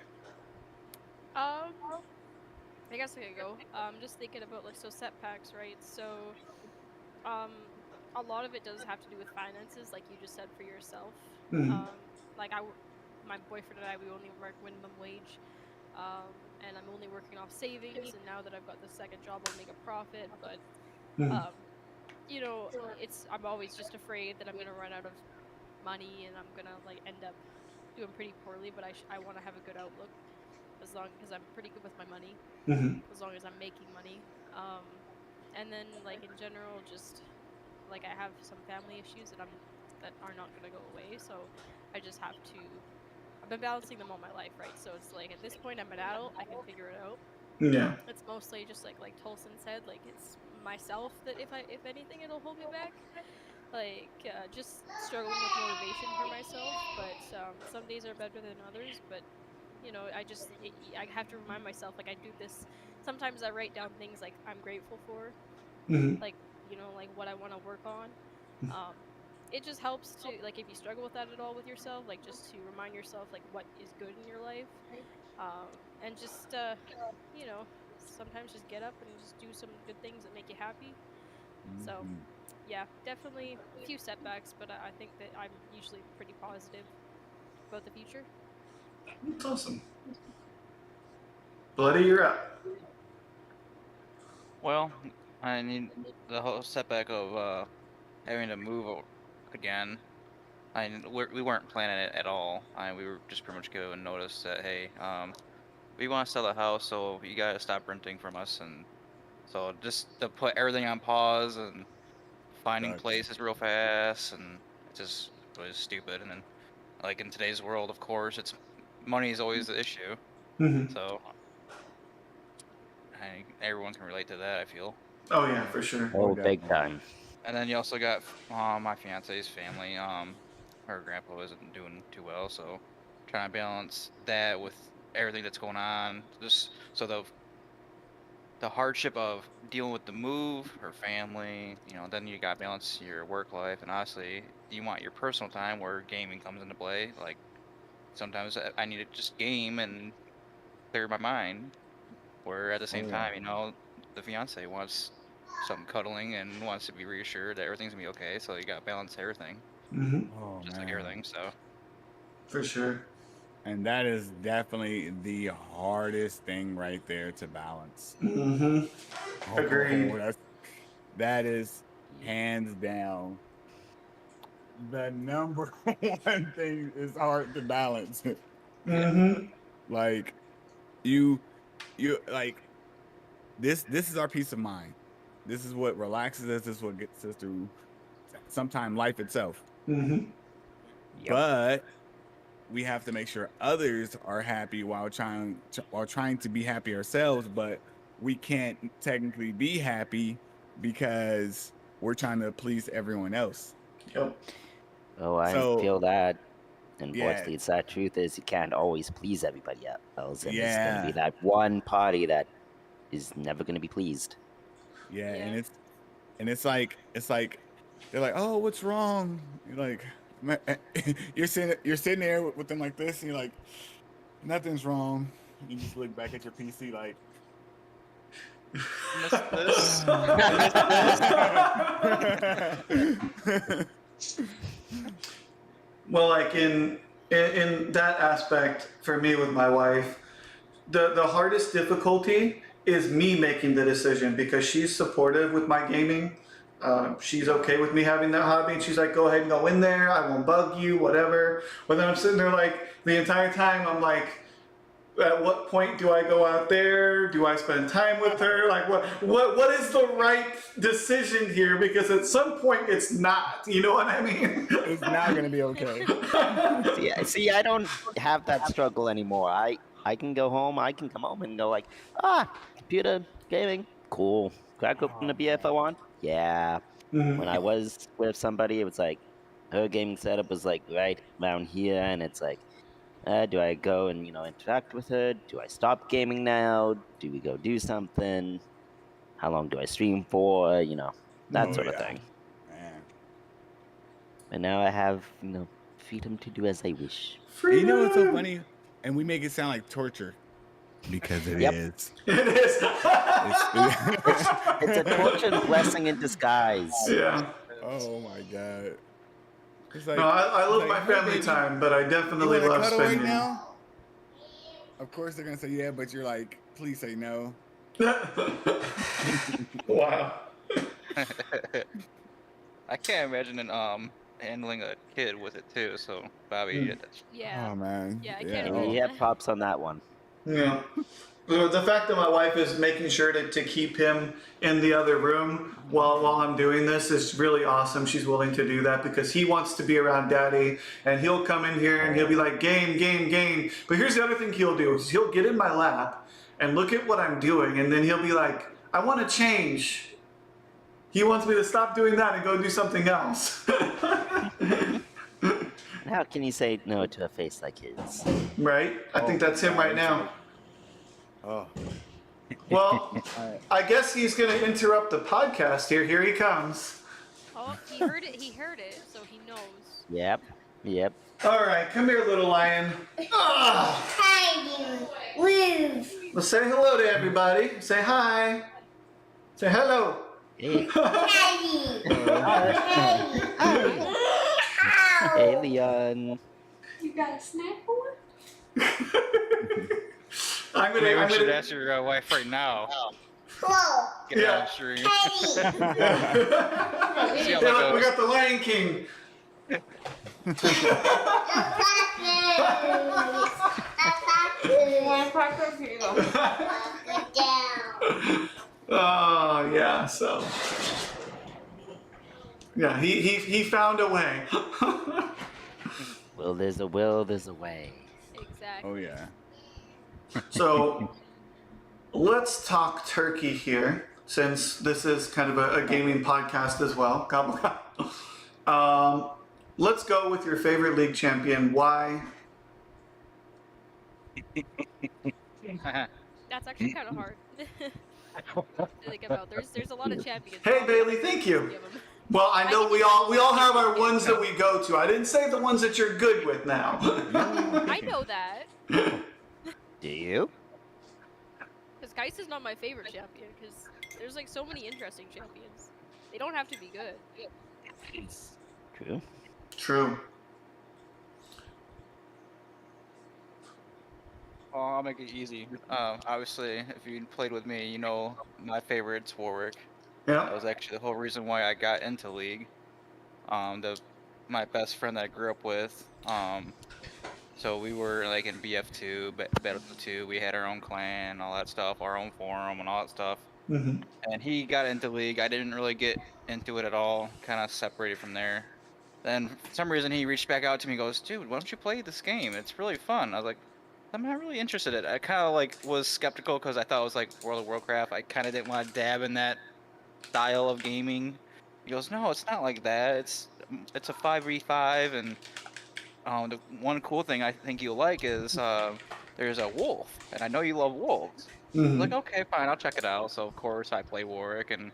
I guess I could go. Just thinking about like so setbacks, right? So, a lot of it does have to do with finances, like you just said for yourself. Mhm. Like my boyfriend and I, we only work minimum wage, and I'm only working off savings. And now that I've got the second job, I'll make a profit. But Mhm. um, I'm always just afraid that I'm gonna run out of money and I'm gonna like end up doing pretty poorly. But I want to have a good outlook because I'm pretty good with my money Mhm. as long as I'm making money. And then like in general, just like I have some family issues that are not gonna go away. So I just have to. I've been balancing them all my life, right? So it's like at this point I'm an adult, I can figure it out. Yeah. It's mostly just like Tolson said, like it's myself that if anything it'll hold me back. Like just struggling with motivation for myself, but some days are better than others. But I have to remind myself like I do this. Sometimes I write down things like I'm grateful for, Mhm. like like what I want to work on. Um, it just helps to like if you struggle with that at all with yourself, like just to remind yourself like what is good in your life, and just sometimes just get up and just do some good things that make you happy. So, Mhm. yeah, definitely a few setbacks, but I think that I'm usually pretty positive about the future. That's awesome. Bloody, you're up. Well, I need the whole setback of having to move again. We weren't planning it at all. We were just pretty much given notice that hey, we want to sell the house, so you gotta stop renting from us. And so just to put everything on pause and finding Sucks. places real fast, and it just was stupid. And then like in today's world, of course, it's money is always the issue. Mhm. So everyone can relate to that, I feel. Oh yeah, for sure. Oh, Oh, big definitely. time. And then you also got my fiance's family. Her grandpa isn't doing too well, so trying to balance that with everything that's going on. Just so the hardship of dealing with the move, her family, then you got to balance your work life, and honestly, you want your personal time where gaming comes into play. Like sometimes I need to just game and clear my mind. Where at the Oh same yeah. time, the fiance wants some cuddling and wants to be reassured that everything's gonna be okay. So you got to balance everything, Mhm. Oh just like man. everything. So For sure. And that is definitely the hardest thing right there to balance. Mhm. Oh, Agreed. that is hands down the number one thing is hard to balance. yeah, Mhm. Like you you like this is our peace of mind. This is what relaxes us. This is what gets us through sometime life itself. Mhm. Yep. But we have to make sure others are happy while trying to be happy ourselves. But we can't technically be happy because we're trying to please everyone else. Yep. Oh, I So- feel that. Yeah. Unfortunately, the sad truth is you can't always please everybody else, and there's going to be Yeah. that one party that is never going to be pleased. Yeah, Yeah. and it's like they're like, oh, what's wrong? You're like, you're sitting there with them like this, and you're like, nothing's wrong. You just look back at your PC like, Miss this. Well, like in that aspect for me with my wife, the hardest difficulty is me making the decision because she's supportive with my gaming. She's okay with me having that hobby, and she's like, "Go ahead and go in there. I won't bug you, whatever." But then I'm sitting there like the entire time. I'm like, at what point do I go out there? Do I spend time with her? Like, what is the right decision here? Because at some point it's not. You know what I mean? it's not gonna be okay. See, I don't have that struggle anymore. I can go home, I can come home and go like, computer, gaming, cool. Crack open a beer if I want. Yeah. When I was with somebody, it was like, her gaming setup was like right around here, and it's like, do I go and interact with her? Do I stop gaming now? Do we go do something? How long do I stream for? That Oh, sort of yeah. thing. Man. And now I have freedom to do as I wish. And you know what's so funny? And we make it sound like torture. Because it Yep. is. It is. It's a torture and blessing in disguise. Yeah. Oh my god. It's like, No, I love it's my like, "Hey, family baby, time, but I you definitely wanna love cuddle right spending. now? Of course they're gonna say yeah, but you're like, please say no. Wow. I can't imagine handling a kid with it too. So Bobby, Hmm. that's Yeah. Oh man. Yeah, I can't oh. imagine. Yeah, pops on that one. Yeah. The fact that my wife is making sure to keep him in the other room while I'm doing this is really awesome. She's willing to do that because he wants to be around daddy, and he'll come in here and he'll be like, game, game, game. But here's the other thing he'll do is he'll get in my lap and look at what I'm doing, and then he'll be like, I want to change. He wants me to stop doing that and go do something else. How can you say no to a face like his? Right? I think that's him right now. Oh. Well, Alright. I guess he's going to interrupt the podcast here. Here he comes. Oh, he heard it. He heard it, so he knows. Yep. All right, come here, little lion. Ah! Hiding. Move. Well, say hello to everybody. Say hi. Say hello. Hey, Hiding. hey, Leon. You got a snack, boy? I'm maybe gonna. we should ask your wife right now. Whoa. Get Yeah. on stream. Hiding. See how Yeah, that look, we goes. got the Lion King. Oh yeah, so yeah, he found a way. Well, there's a will, there's a way. Exactly. Oh yeah. So let's talk turkey here, since this is kind of a gaming podcast as well. Gobble, gobble. Let's go with your favorite league champion. Why? That's actually kind of hard to think about. There's a lot of champions. Hey so Bailey, thank you. give 'em. Well, I know we all have our ones that we go to. I didn't say the ones that you're good with now. I know that. Do you? Because Geist is not my favorite champion. Because there's like so many interesting champions. They don't have to be good. True. True. Well, I'll make it easy. Obviously, if you played with me, you know my favorite's Warwick. That Yeah. was actually the whole reason why I got into League. My best friend that I grew up with. So we were like in BF2, Battlefield 2. We had our own clan, all that stuff, our own forum, and all that stuff. Hmm. And he got into League. I didn't really get into it at all. Kind of separated from there. Then for some reason he reached back out to me. And goes, dude, why don't you play this game? It's really fun. I was like, I'm not really interested in it. I kind of like was skeptical because I thought it was like World of Warcraft. I kind of didn't want to dab in that style of gaming. He goes, no, it's not like that. It's a 5v5, and the one cool thing I think you'll like is there's a wolf, and I know you love wolves. I was like, Mm-hmm. okay, fine, I'll check it out. So of course I play Warwick and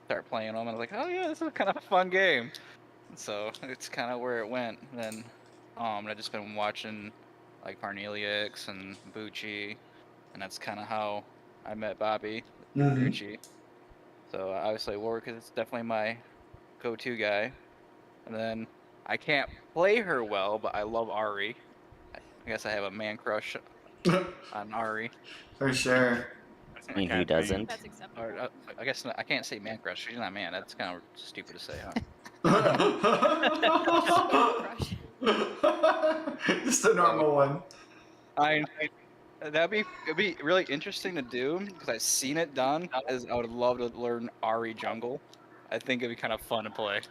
start playing them, and I was like, oh yeah, this is kind of a fun game. So it's kind of where it went. And then I just been watching like Parneliux and Bucci, and that's kind of how I met Bobby through Mm-hmm. Bucci. So obviously Warwick is definitely my go-to guy. And then I can't play her well, but I love Ari. I guess I have a man crush on Ari. For sure. I mean, who Cat thing. doesn't? That's Or acceptable. I guess I can't say man crush. She's not man. That's kind of stupid to say, huh? Just man crush. Just a normal one. I it'd be really interesting to do because I've seen it done. Is I would love to learn Ari jungle. I think it'd be kind of fun to play.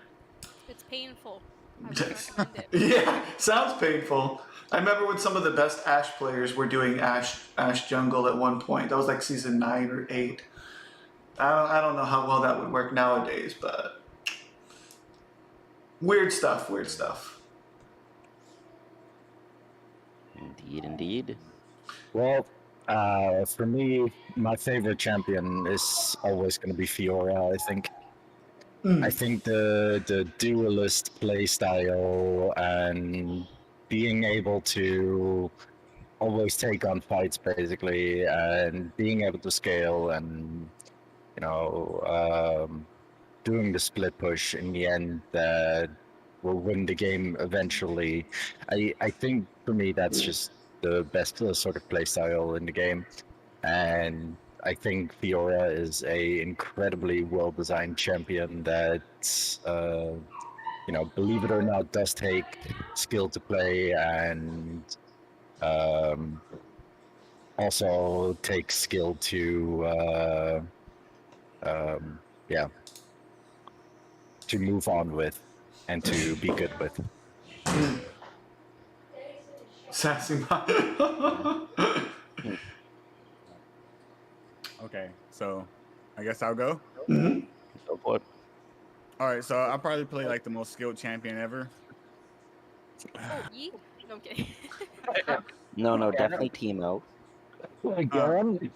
It's painful. I wouldn't recommend it. Yeah, sounds painful. I remember when some of the best Ash players were doing Ash jungle at one point. That was like season 9 or 8. I don't know how well that would work nowadays, but weird stuff. Weird stuff. Indeed, indeed. Well, for me, my favorite champion is always going to be Fiora. I think. Mm. I think the duelist playstyle and being able to always take on fights basically, and being able to scale and doing the split push in the end that will win the game eventually. I think for me that's just the best sort of playstyle in the game, and I think Fiora is a incredibly well designed champion that believe it or not, does take skill to play, and also takes skill to to move on with and to be good with. Sassy. Okay, so I guess I'll go. Mhm. Go for it. All right, so I'll probably play like the most skilled champion ever. Oh, Yi? No, I'm kidding. No, definitely Teemo. Garen?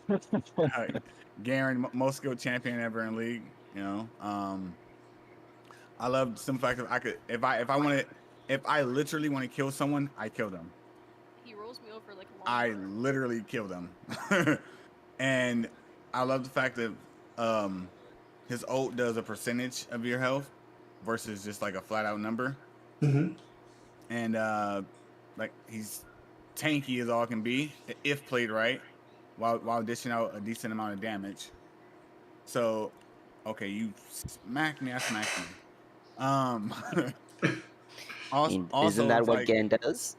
Garen, most skilled champion ever in league. I love some fact that I could, if I literally want to kill someone, I kill them. He rolls me over like a I lawnmower. literally kill them. And I love the fact that his ult does a percentage of your health versus just like a flat out number. Mm-hmm. And like he's tanky as all can be if played right, while dishing out a decent amount of damage. So, okay, you smacked me, I smacked you. Also, Isn't that it's what like, Garen does?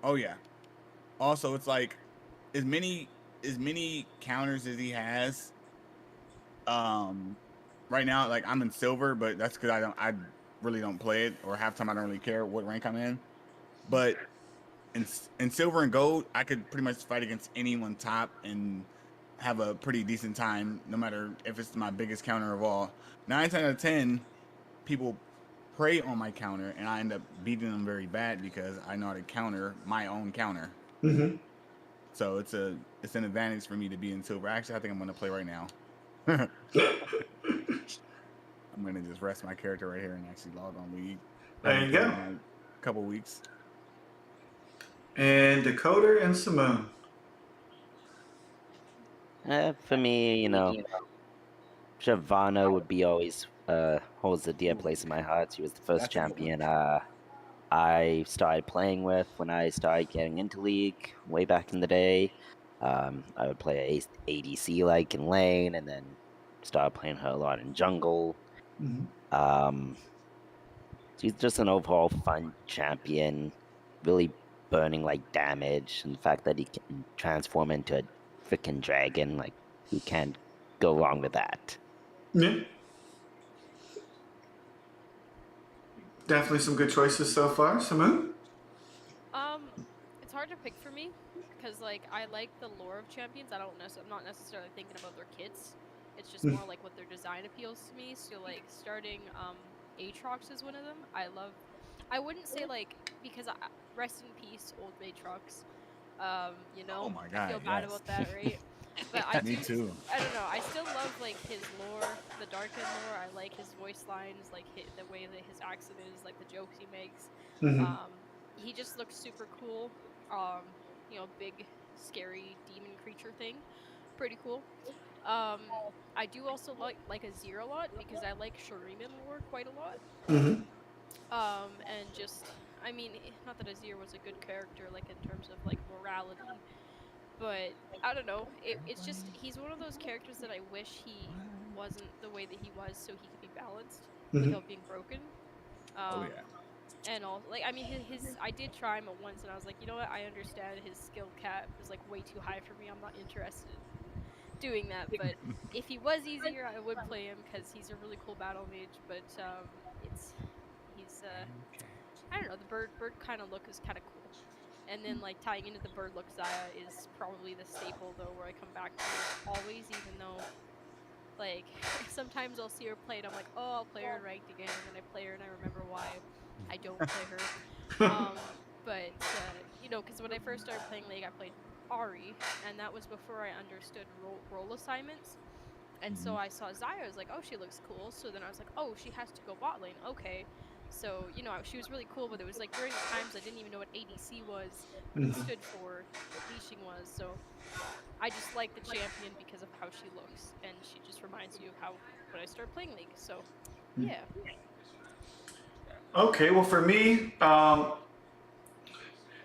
oh yeah. Also, it's like as many counters as he has. Right now, like I'm in silver, but that's because I really don't play it, or half time I don't really care what rank I'm in. But in silver and gold, I could pretty much fight against anyone top and have a pretty decent time, no matter if it's my biggest counter of all. 9 out of 10 people prey on my counter, and I end up beating them very bad because I know how to counter my own counter. Mm-hmm. So it's an advantage for me to be in silver. Actually, I think I'm going to play right now. I'm going to just rest my character right here and actually log on league. There you go. In a couple weeks. And Decoder and Simone. For me, Shyvana would be always holds a dear place in my heart. She was the first That's a good champion I started playing with when I started getting into League way back in the day. I would play ADC like in lane, and then started playing her a lot in jungle. Mm-hmm. She's just an overall fun champion, really burning like damage, and the fact that he can transform into a freaking dragon, like who can't go wrong with that? Yeah. Definitely some good choices so far, Simone. It's hard to pick for me because like I like the lore of champions. I'm not necessarily thinking about their kits. It's just more like what their design appeals to me. So like starting Aatrox is one of them. I wouldn't say like because rest in peace, old Aatrox. You know, Oh my I feel God, bad yes. about that, right? But I Me do. too. I don't know. I still love like his lore, the Darken lore. I like his voice lines, like the way that his accent is, like the jokes he makes. Mhm. Um, he just looks super cool. You know, big, scary demon creature thing, pretty cool. Um, I do also like Azir a lot because I like Shuriman lore quite a lot. Mhm. And just, I mean, not that Azir was a good character, like in terms of like morality, but I don't know. It's just he's one of those characters that I wish he wasn't the way that he was, so he could be balanced Mhm. without being broken. Oh Um, yeah. and all like I mean his I did try him at once, and I was like, you know what? I understand his skill cap is like way too high for me. I'm not interested in doing that. But if he was easier, I would play him because he's a really cool battle mage. But it's he's I don't know. The bird kind of look is kind of cool. And then like tying into the bird look, Zaya is probably the staple though, where I come back to always, even though like sometimes I'll see her play and I'm like, oh, I'll play her in ranked again, and then I play her and I remember why I don't play her. Um, but you know, because when I first started playing League, I played Ari, and that was before I understood role assignments. And so I saw Zaya, I was like, oh, she looks cool. So then I was like, oh, she has to go bot lane. Okay. So, you know, she was really cool, but it was like during times I didn't even know what ADC was, what it stood for, what leashing was. So I just like the champion because of how she looks. And she just reminds you of how when I started playing League. So, yeah. Okay, well, for me,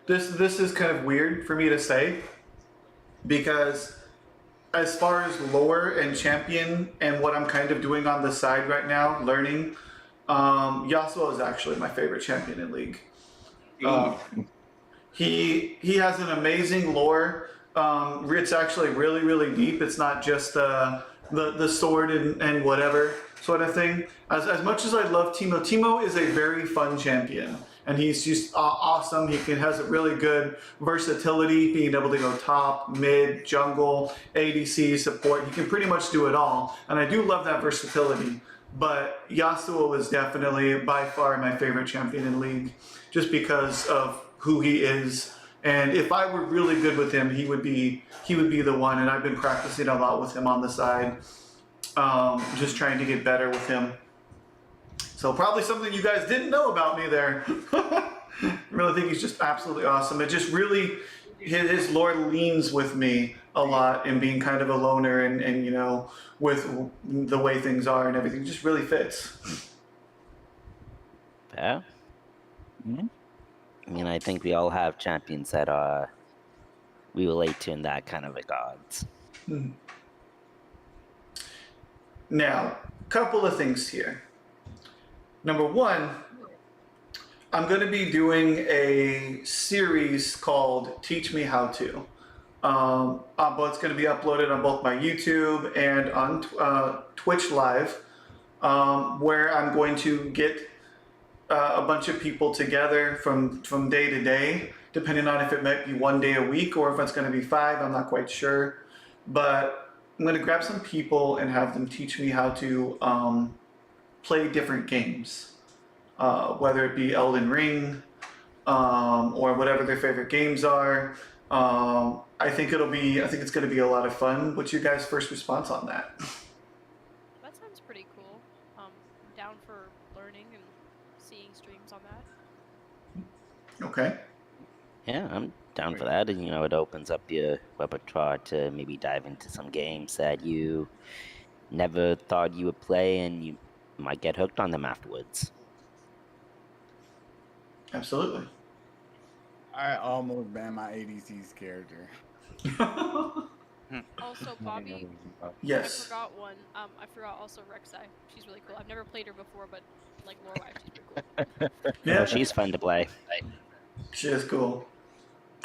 this is kind of weird for me to say because as far as lore and champion and what I'm kind of doing on the side right now, learning, Yasuo is actually my favorite champion in League. Uh, he has an amazing lore. It's actually really deep. It's not just the sword and whatever sort of thing. As much as I love Timo, Timo is a very fun champion, and he's just awesome. Has a really good versatility, being able to go top, mid, jungle, ADC, support. He can pretty much do it all, and I do love that versatility. But Yasuo is definitely by far my favorite champion in League, just because of who he is. And if I were really good with him, he would be the one. And I've been practicing a lot with him on the side, just trying to get better with him. So probably something you guys didn't know about me there. I really think he's just absolutely awesome. It just really his lore leans with me a lot in being kind of a loner and you know with the way things are and everything. It just really fits. Yeah. Mhm. I mean, I think we all have champions that we relate to in that kind of regards. Now, couple of things here. Number one, I'm going to be doing a series called Teach Me How To. But it's going to be uploaded on both my YouTube and on Twitch Live, where I'm going to get a bunch of people together from day to day, depending on if it might be one day a week or if it's going to be 5. I'm not quite sure. But I'm going to grab some people and have them teach me how to play different games, whether it be Elden Ring or whatever their favorite games are. I think it's going to be a lot of fun. What's your guys' first response on that? That sounds pretty cool. I'm down for learning and seeing streams on that. Okay. Yeah, I'm down for that. And, you know, it opens up your repertoire to maybe dive into some games that you never thought you would play, and you might get hooked on them afterwards. Absolutely. I almost banned my ADC's character. Also, Bobby, I Yes. forgot one. I forgot also Rek'Sai. She's really cool. I've never played her before, but like lore wise, she's pretty cool. Yeah, Yeah, she's fun to play. she is cool.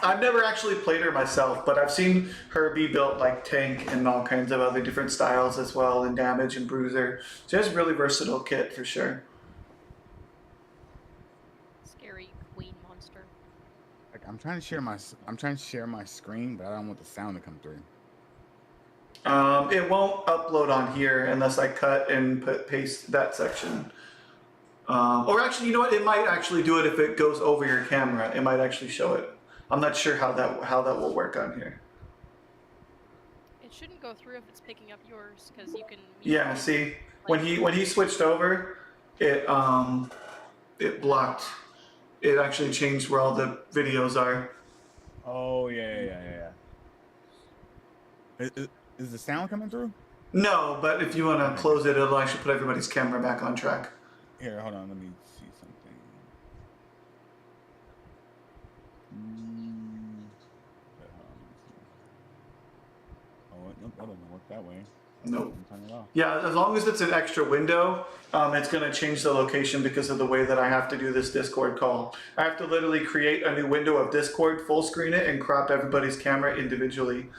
I've never actually played her myself, but I've seen her be built like tank and all kinds of other different styles as well, and damage and bruiser. She has a really versatile kit for sure. Scary queen monster. Like I'm trying to share my screen, but I don't want the sound to come through. It won't upload on here unless I cut and paste that section. Or actually, you know what? It might actually do it if it goes over your camera. It might actually show it. I'm not sure how that will work on here. It shouldn't go through if it's picking up yours, because you can. Yeah, see, when he switched over, it blocked. It actually changed where all the videos are. Oh yeah. Is the sound coming through? No, but if you want to close it, it'll actually put everybody's camera back on track. Here, hold on. Let me see something. Oh, nope, that doesn't work that way. Nope. Turn it off. Yeah, as long as it's an extra window, it's going to change the location because of the way that I have to do this Discord call. I have to literally create a new window of Discord, full screen it, and crop everybody's camera individually.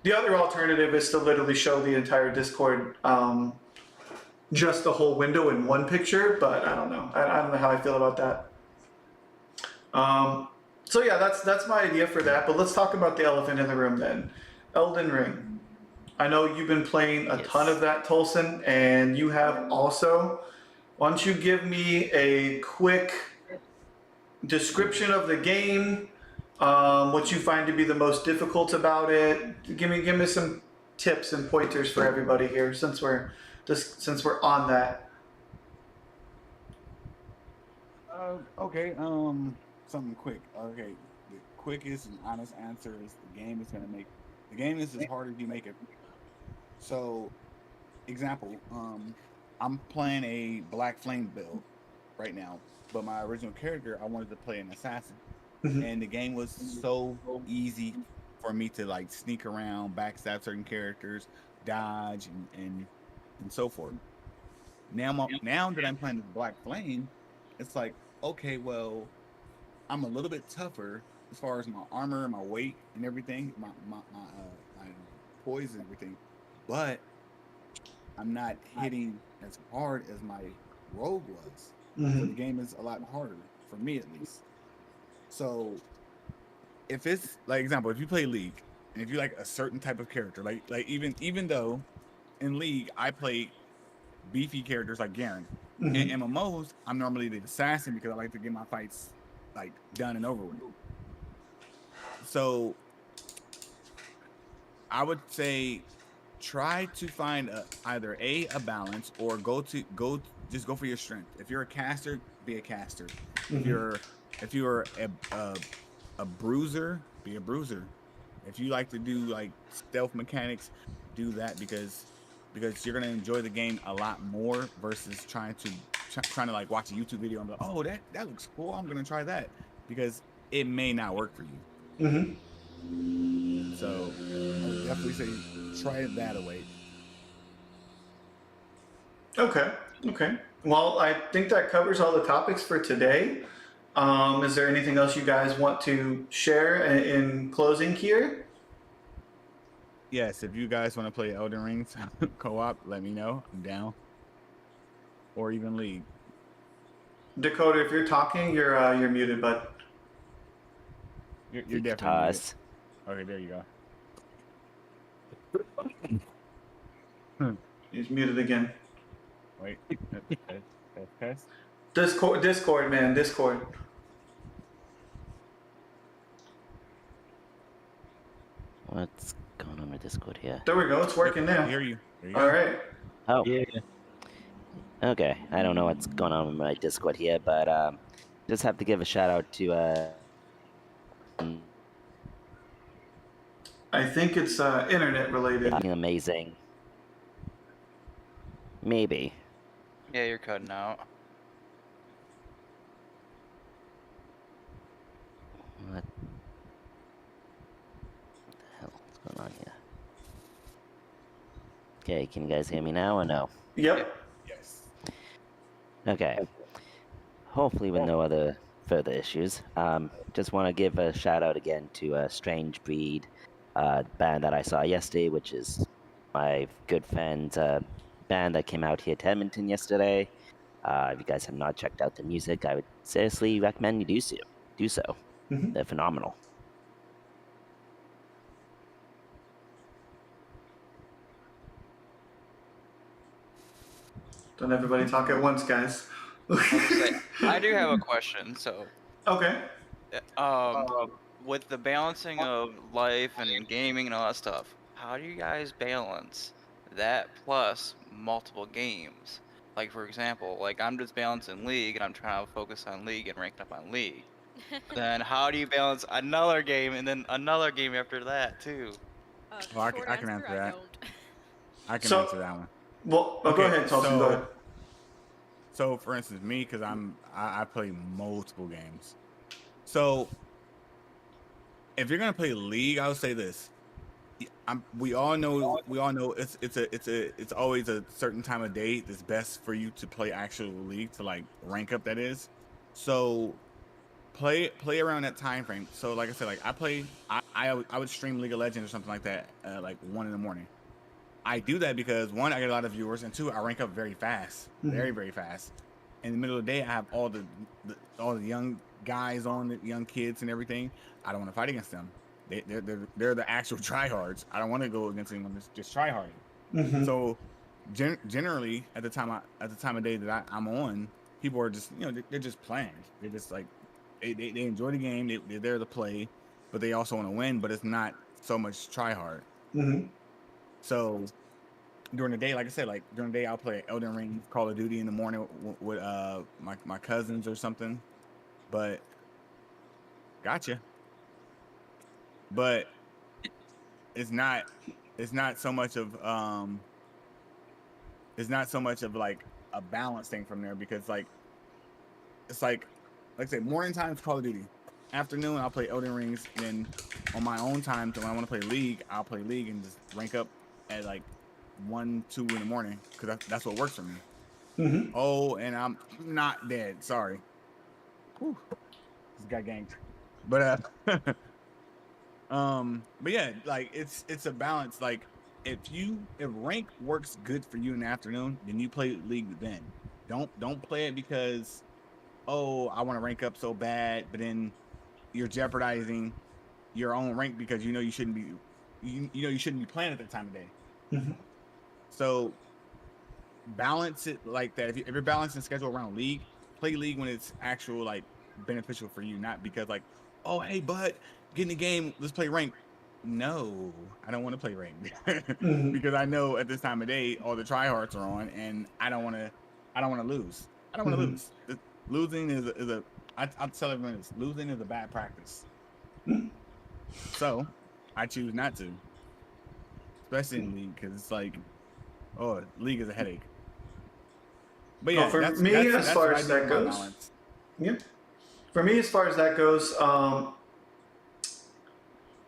The other alternative is to literally show the entire Discord, just the whole window in one picture, but I don't know. I don't know how I feel about that. So yeah, that's my idea for that, but let's talk about the elephant in the room then. Elden Ring. I know you've been playing a ton of that, Tolson, and you have also. Why don't you give me a quick description of the game, what you find to be the most difficult about it? Give me some tips and pointers for everybody here, since we're on that. Okay. Something quick. Okay. The quickest and honest answer is the game is as hard as you make it. So, example, I'm playing a Black Flame build right now, but my original character, I wanted to play an assassin. And the game was so easy for me to like sneak around, backstab certain characters, dodge, and so forth. Now that I'm playing the Black Flame, it's like, okay, well, I'm a little bit tougher as far as my armor, my weight, and everything, my poise and everything, but I'm not hitting as hard as my rogue was. So the game is a lot harder for me, at least. So if it's like, example, if you play League and if you like a certain type of character, like even though in League I play beefy characters like Garen, in MMOs I'm normally the assassin because I like to get my fights like done and over with. So I would say try to find either a balance or just go for your strength. If you're a caster, be a caster. If you're a bruiser, be a bruiser. If you like to do like stealth mechanics, do that because you're gonna enjoy the game a lot more versus trying to like watch a YouTube video and be like, oh that looks cool, I'm gonna try that, because it may not work for you. So I would definitely say try it that way. Okay. Well, I think that covers all the topics for today. Is there anything else you guys want to share in closing here? Yes, if you guys want to play Elden Ring co-op, let me know. I'm down. Or even League. Dakota, if you're talking, you're muted, bud. You're definitely muted. Okay, there you go. He's muted again. Wait. Test. Discord, man. Discord. What's going on with Discord here? There we go. It's working now. I hear you. There you go. All right. Oh. Yeah. Okay. I don't know what's going on with my Discord here, but just have to give a shout out to I think it's internet related. amazing. Maybe. Yeah, you're cutting out. What the hell is going on here? Okay, can you guys hear me now or no? Yep. Yes. Okay. Hopefully with no other further issues. Just want to give a shout out again to Strange Breed, band that I saw yesterday, which is my good friend's band that came out here to Edmonton yesterday. If you guys have not checked out the music, I would seriously recommend you do so. They're phenomenal. Don't everybody talk at once, guys. I do have a question. So, Okay. with the balancing of life and gaming and all that stuff, how do you guys balance that plus multiple games? Like, for example, like I'm just balancing League and I'm trying to focus on League and rank up on League. But then how do you balance another game and then another game after that too? Well, Short I can answer, answer I that. don't. I can So, answer that one. well, go Okay, ahead, Tulsi. Go ahead. So for instance, me, because I play multiple games. So if you're gonna play League, I would say this. We all know it's always a certain time of day that's best for you to play actual League to like rank up, that is. So play around that time frame. So like I said, like I would stream League of Legends or something like that, like 1 in the morning. I do that because one, I get a lot of viewers, and two, I rank up very fast, very very fast. In the middle of the day, I have all the young guys on, the young kids and everything. I don't want to fight against them. They're the actual tryhards. I don't want to go against anyone that's just tryharding. Mm-hmm. So generally, at the time of day that I'm on, people are just, they're just playing. They're just like they enjoy the game. They're there to play, but they also want to win. But it's not so much tryhard. Mm-hmm. So during the day, like I said, like during the day, I'll play Elden Ring, Call of Duty in the morning with my cousins or something. But gotcha. But it's not so much of like a balance thing from there, because like it's like I said, morning time's Call of Duty. Afternoon, I'll play Elden Rings, and then on my own time, when I want to play League, I'll play League and just rank up at like 1, 2 in the morning, because that's what works for me. Mm-hmm. Oh, and I'm not dead. Sorry. Whew. Just got ganked. But but yeah, like it's a balance. Like if rank works good for you in the afternoon, then you play League then. Don't play it because, oh, I want to rank up so bad, but then you're jeopardizing your own rank because you shouldn't be you shouldn't be playing at that time of day. Mm-hmm. So balance it like that. If you're balancing schedule around League, play League when it's actual like beneficial for you, not because like, oh hey bud, get in the game, let's play rank. No, I don't want to play rank Mm-hmm. because I know at this time of day all the tryhards are on, and I don't want to lose. I don't want to Mm-hmm. lose. Losing is a I'll tell everyone this: losing is a bad practice. Mm-hmm. So I choose not to, especially in League, because it's like, oh, League is a headache. But yeah, Well, for that's, me, that's, as that's far what I as do that with my goes, balance. yeah. For me, as far as that goes,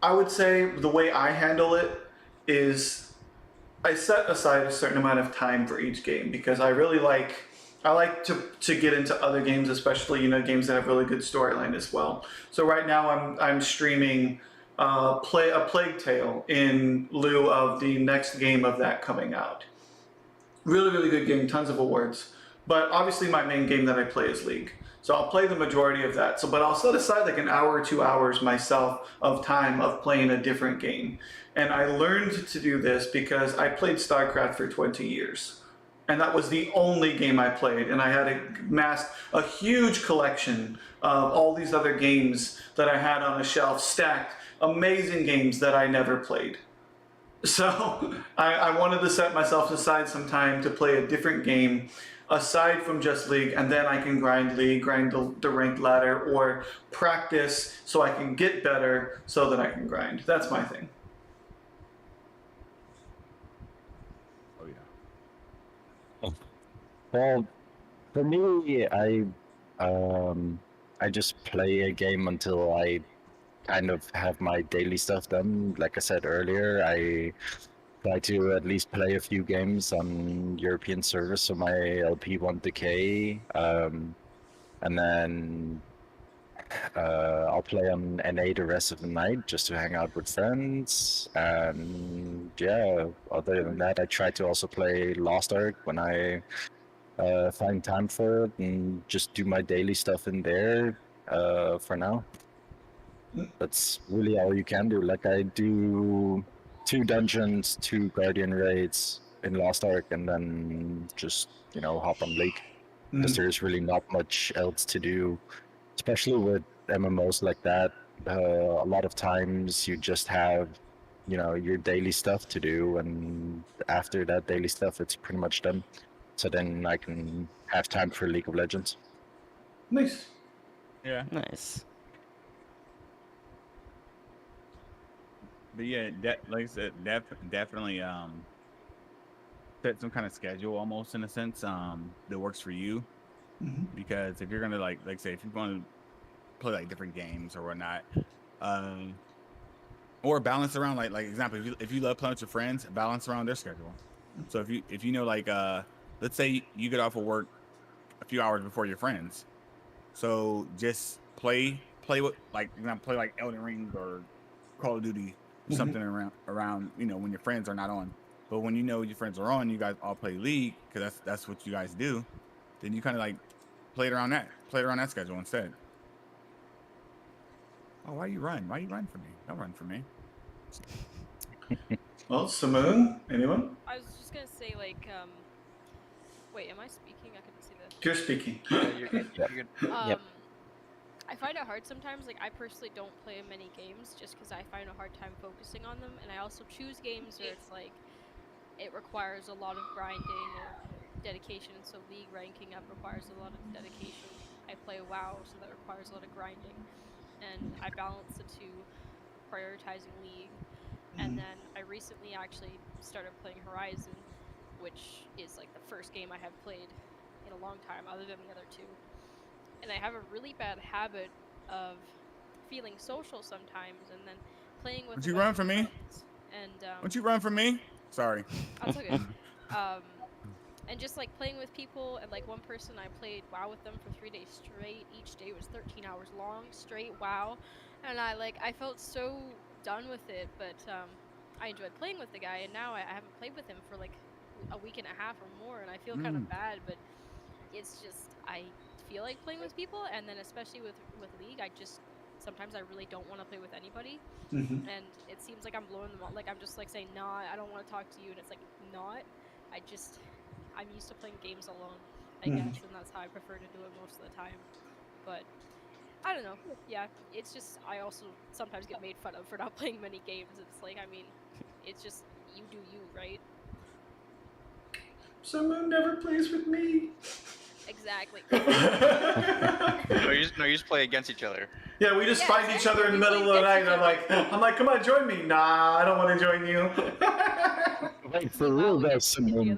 I would say the way I handle it is I set aside a certain amount of time for each game, because I like to get into other games, especially games that have really good storyline as well. So right now I'm streaming a Plague Tale in lieu of the next game of that coming out. Really, really good game, tons of awards. But obviously my main game that I play is League. So I'll play the majority of that. But I'll set aside like an hour or 2 hours myself of time of playing a different game. And I learned to do this because I played StarCraft for 20 years. And that was the only game I played. And I had amassed a huge collection of all these other games that I had on a shelf, stacked, amazing games that I never played. So I wanted to set myself aside some time to play a different game aside from just League, and then I can grind League, grind the ranked ladder, or practice so I can get better so that I can grind. That's my thing. Oh yeah. Well, for me, I just play a game until I kind of have my daily stuff done. Like I said earlier, I try to at least play a few games on European servers, so my LP won't decay. And then I'll play on NA the rest of the night just to hang out with friends. And yeah, other than that, I try to also play Lost Ark when I find time for it, and just do my daily stuff in there for now. That's really all you can do. Like I do 2 dungeons, 2 guardian raids, in Lost Ark and then just hop on League because there's really not much else to do, especially with MMOs like that. A lot of times you just have your daily stuff to do, and after that daily stuff, it's pretty much done. So then I can have time for League of Legends. Nice. Yeah. Nice. But yeah, like I said, definitely set some kind of schedule almost in a sense that works for you. Because if you're gonna like say if you want to play like different games or whatnot, or balance around like example, if you love playing with your friends, balance around their schedule. So if you know like let's say you get off of work a few hours before your friends, so just play with play like Elden Ring or Call of Duty, something around when your friends are not on. But when your friends are on, you guys all play League because that's what you guys do. Then you kind of like play it around that schedule instead. Oh, why you run for me? Don't run for me. Well, Simoon, anyone? I was just gonna say like, wait, am I speaking? I couldn't see the. You're speaking. You're good. I find it hard sometimes. Like, I personally don't play many games just because I find a hard time focusing on them, and I also choose games where it's like it requires a lot of grinding or dedication. So League ranking up requires a lot of dedication. I play WoW, so that requires a lot of grinding, and I balance the two, prioritizing League. And then I recently actually started playing Horizon, which is like the first game I have played in a long time, other than the other two. And I have a really bad habit of feeling social sometimes, and then playing with. Would you run from me? And Would you run from me? Sorry. That's okay. And just like playing with people, and like one person I played WoW with them for 3 days straight. Each day was 13 hours long, straight WoW, and I felt so done with it. But I enjoyed playing with the guy, and now I haven't played with him for like a week and a half or more, and I feel kind of bad. But it's just I feel like playing with people, and then especially with League, sometimes I really don't want to play with anybody, and it seems like I'm blowing them off. Like I'm just like saying, nah, I don't want to talk to you, and it's like not. I'm used to playing games alone, I guess, and that's how I prefer to do it most of the time. But I don't know. Yeah, it's just I also sometimes get made fun of for not playing many games. It's like, I mean, it's just you do you, right? Simoon never plays with me. Exactly. No, you just play against each other. Yeah, we just find each other in the We middle play of the night, against and I'm like, come on, join me. Nah, I don't want to join you. Wait, for real though, Simone,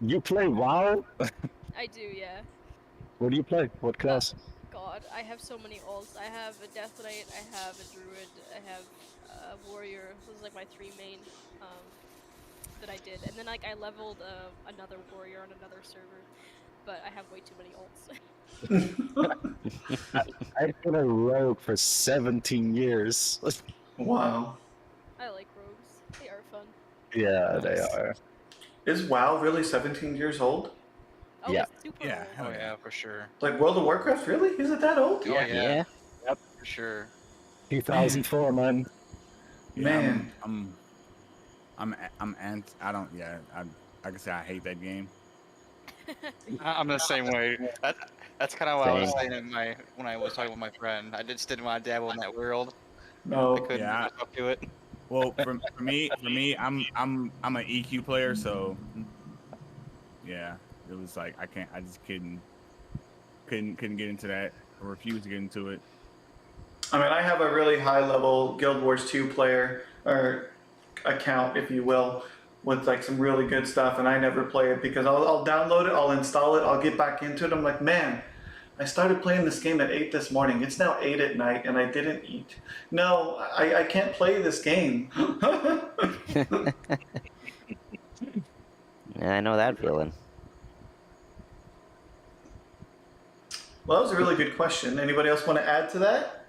you play WoW? I do, yeah. What do you play? What class? God, I have so many alts. I have a Death Knight, I have a Druid, I have a Warrior. Those are like my three main that I did. And then like I leveled another Warrior on another server, but I have way too many alts. I've been a rogue for 17 years. Wow. I like rogues. They are fun. Yeah, they are. Is WoW really 17 years old? Oh, Yeah. it's super Yeah. old. Oh yeah, for sure. Like World of Warcraft, really? Is it that old? Oh yeah, Yeah. for sure. 2004, man. Yeah, Man. I don't. Yeah, I can say I hate that game. I'm the same way. That's kind of what I was Same. saying when I was talking with my friend. I just didn't want to dabble in that world. I No. couldn't Yeah. get myself to it. Well, for me, I'm an EQ player, so yeah, it was like I just couldn't get into that. I refused to get into it. I mean, I have a really high level Guild Wars 2 player, or account, if you will, with like some really good stuff, and I never play it because I'll download it, I'll install it, I'll get back into it. I'm like, man, I started playing this game at 8 this morning. It's now 8 at night, and I didn't eat. No, I can't play this game. Yeah, I know that feeling. Well, that was a really good question. Anybody else want to add to that?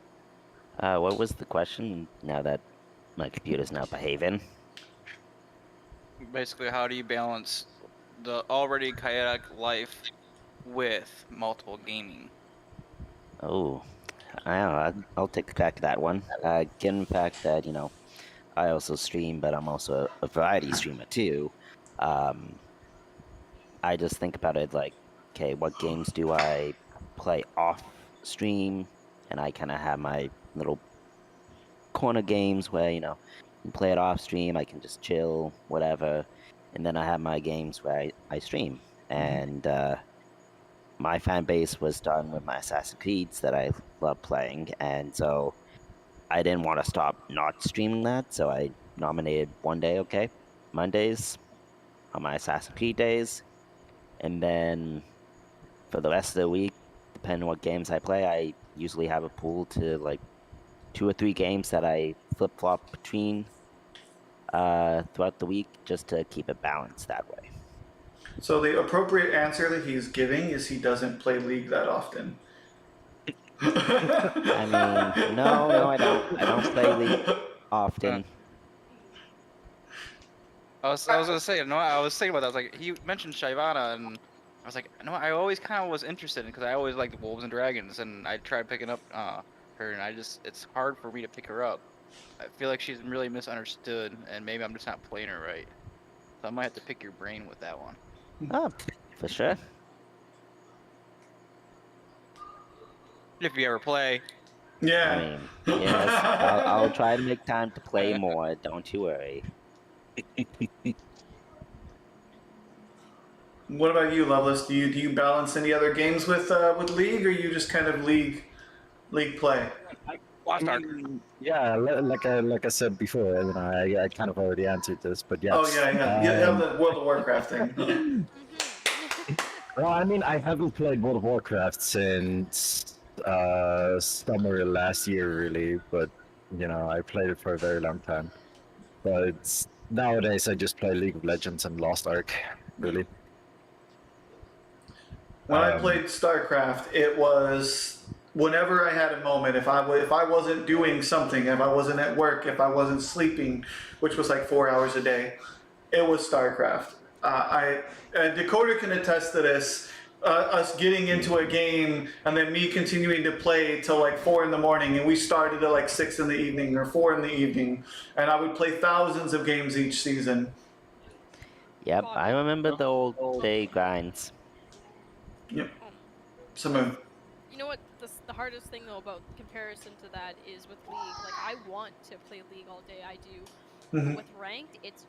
What was the question? Now that my computer's not behaving. Basically, how do you balance the already chaotic life with multiple gaming? Oh, I'll take a crack at that one. Given the fact that I also stream, but I'm also a variety streamer too. I just think about it like, okay, what games do I play off stream? And I kind of have my little corner games where, you can play it off stream, I can just chill, whatever. And then I have my games where I stream. And my fan base was done with my Assassin's Creeds that I love playing. And so I didn't want to stop not streaming that. So I nominated one day, okay, Mondays on my Assassin's Creed days. And then for the rest of the week, depending on what games I play, I usually have a pool to like 2 or 3 games that I flip flop between throughout the week just to keep it balanced that way. So the appropriate answer that he's giving is he doesn't play League that often. I mean, no, I don't. I don't play League often. I was gonna say, no, I was thinking about that. I was like, he mentioned Shyvana, and I was like, no, I always kind of was interested in because I always liked Wolves and Dragons, and I tried picking up her, and it's hard for me to pick her up. I feel like she's really misunderstood, and maybe I'm just not playing her right. So I might have to pick your brain with that one. Oh, for sure. If you ever play. Yeah. I mean, yes, I'll try to make time to play more. Don't you worry. What about you, Loveless? Do you balance any other games with League, or you just kind of League play? Lost Ark. Yeah, like I said before, I kind of already answered this, but yes. Oh yeah. You have the World of Warcraft thing. Well, I mean, I haven't played World of Warcraft since summer last year, really. But I played it for a very long time. But nowadays, I just play League of Legends and Lost Ark, really. When I played StarCraft, it was whenever I had a moment. If I wasn't doing something, if I wasn't at work, if I wasn't sleeping, which was like 4 hours a day, it was StarCraft. Dakota can attest to this. Us getting into a game and then me continuing to play till like 4 in the morning, and we started at like 6 in the evening or 4 in the evening, and I would play thousands of games each season. Yep, I remember the old day grinds. Yep. Simone. You know what? The hardest thing though about comparison to that is with League. Like I want to play League all day, I do. But with ranked, it's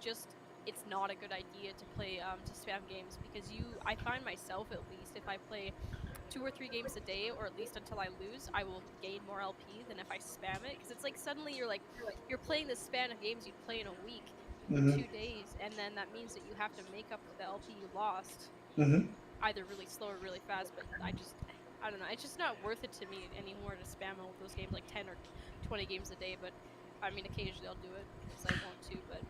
not a good idea to play to spam games because I find myself at least if I play 2 or 3 games a day, or at least until I lose, I will gain more LP than if I spam it. Because it's like suddenly you're playing this span of games you'd play in a week, 2 days, and then that means that you have to make up for the LP you lost. Either really slow or really fast, but I don't know. It's just not worth it to me anymore to spam all those games like 10 or 20 games a day. But I mean, occasionally I'll do it because I want to. But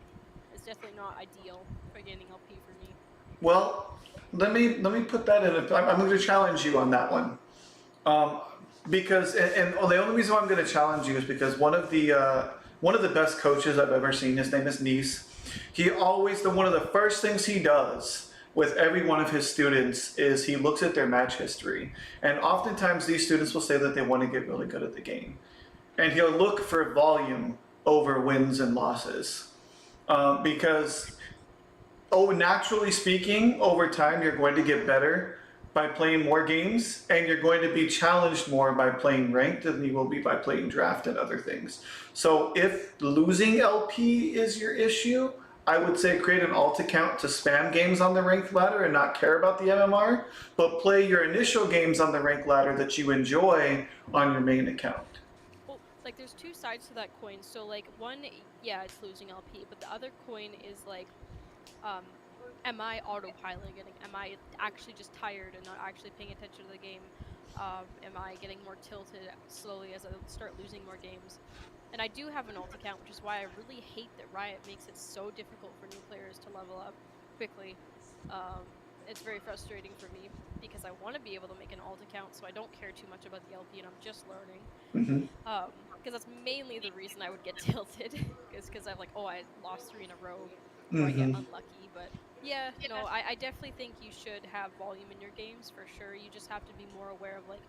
it's definitely not ideal for gaining LP for me. Well, let me put that in. I'm going to challenge you on that one, because the only reason why I'm going to challenge you is because one of the best coaches I've ever seen. His name is Nice. He always one of the first things he does with every one of his students is he looks at their match history, and oftentimes these students will say that they want to get really good at the game, and he'll look for volume over wins and losses, because naturally speaking, over time you're going to get better by playing more games, and you're going to be challenged more by playing ranked than you will be by playing draft and other things. So if losing LP is your issue, I would say create an alt account to spam games on the ranked ladder and not care about the MMR, but play your initial games on the ranked ladder that you enjoy on your main account. Well, like there's 2 sides to that coin. So like one, yeah, it's losing LP, but the other coin is like, am I autopiloting it? Am I actually just tired and not actually paying attention to the game? Am I getting more tilted slowly as I start losing more games? And I do have an alt account, which is why I really hate that Riot makes it so difficult for new players to level up quickly. It's very frustrating for me because I want to be able to make an alt account so I don't care too much about the LP and I'm just learning. Because that's mainly the reason I would get tilted, is because I'm like, oh, I lost 3 in a row, or I get unlucky. But yeah, no, I definitely think you should have volume in your games for sure. You just have to be more aware of like,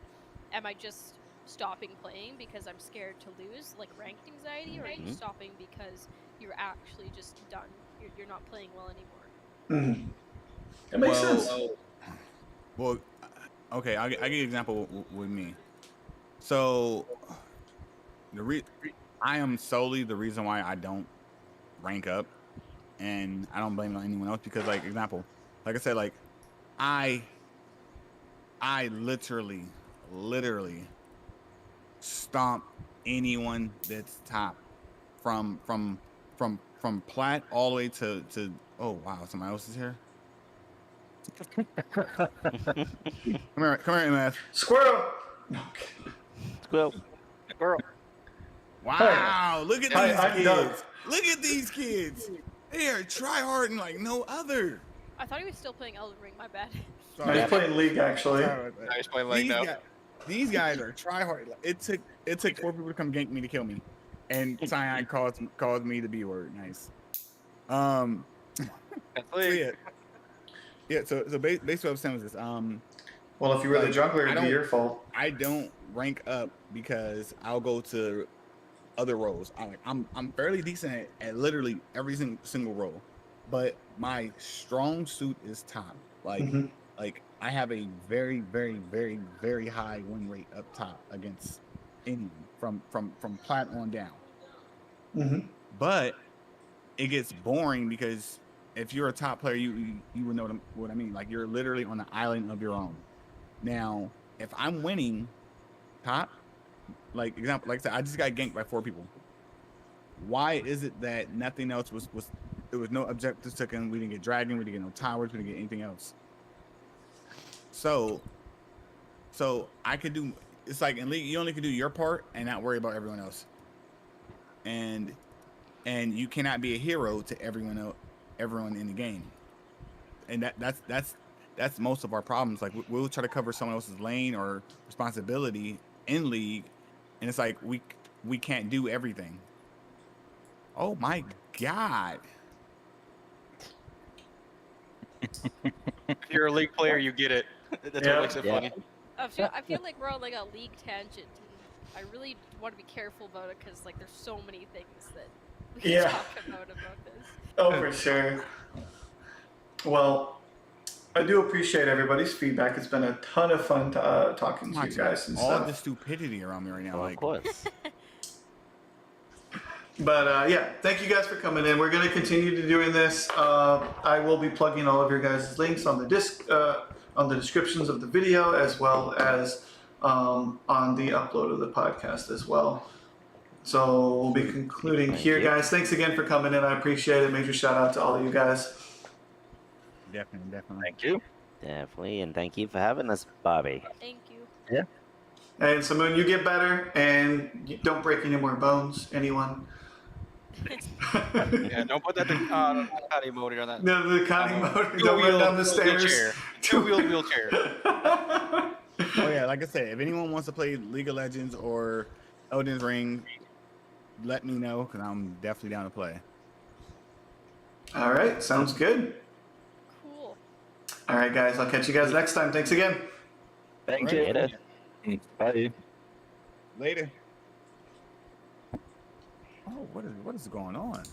am I just stopping playing because I'm scared to lose, like ranked anxiety, or are you stopping because you're actually just done? You're not playing well anymore. Mhm. That makes sense. Well, okay, I'll give you an example with me. So, I am solely the reason why I don't rank up, and I don't blame it on anyone else because, like, example, like I said, like, I literally stomp anyone that's top from plat all the way to oh wow, somebody else is here. Come here, MF. Squirrel. No. Squirrel. Girl. Wow, look at Hi, these I'm Doug. kids. Look at these kids. They are tryharding like no other. I thought he was still playing Elden Ring. My bad. No, he's playing League actually. Sorry about that. Nice play like now. These guys are tryhard. It took 4 people to come gank me to kill me, and Cyan calls me the B word. Nice. That's So League. yeah. So basically what I'm saying was this. Well, if you were the Like, jungler, I it'd be don't- your fault. I don't rank up because I'll go to other roles. I'm fairly decent at literally every single role, but my strong suit is top. Like Mhm. like I have a very very high win rate up top against anyone from plat on down. Mhm. But it gets boring because if you're a top player, you would know what I mean. Like you're literally on an island of your own. Now, if I'm winning top, like example, like I said, I just got ganked by 4 people. Why is it that nothing else was there was no objectives taken? We didn't get dragon, we didn't get no towers, we didn't get anything else. So I could do. It's like in League, you only can do your part and not worry about everyone else. And you cannot be a hero to everyone in the game. And that's most of our problems. Like we'll try to cover someone else's lane or responsibility in League, and it's like we can't do everything. Oh my god! If you're a League player, you get it. That's Yeah. what makes it Yeah. funny. I feel like we're on like a League tangent. And I really want to be careful about it because like there's so many things that we can Yeah. talk about this. Oh, for sure. Well, I do appreciate everybody's feedback. It's been a ton of fun talking to you guys and all stuff. the stupidity around me right now. Well, Like of course. But yeah, thank you guys for coming in. We're going to continue to doing this. I will be plugging all of your guys' links on the on the descriptions of the video, as well as on the upload of the podcast as well. So we'll be concluding Thank here, you. guys. Thanks again for coming in. I appreciate it. Major shout out to all of you guys. definitely. Thank you. Definitely, and thank you for having us, Bobby. Thank you. And Samoon, you get better, and you don't break any more bones. Anyone? Yeah, don't put that potty motor on that. No, the Connie motor. Don't Two-wheel run down the stairs. wheelchair. Two-wheeled wheelchair. Oh yeah, like I said, if anyone wants to play League of Legends or Elden Ring, let me know because I'm definitely down to play. All right, sounds good. Cool. All right, guys, I'll catch you guys next time. Thanks again. Thank Right. you. Later. Bye. Later. Oh, what is going on?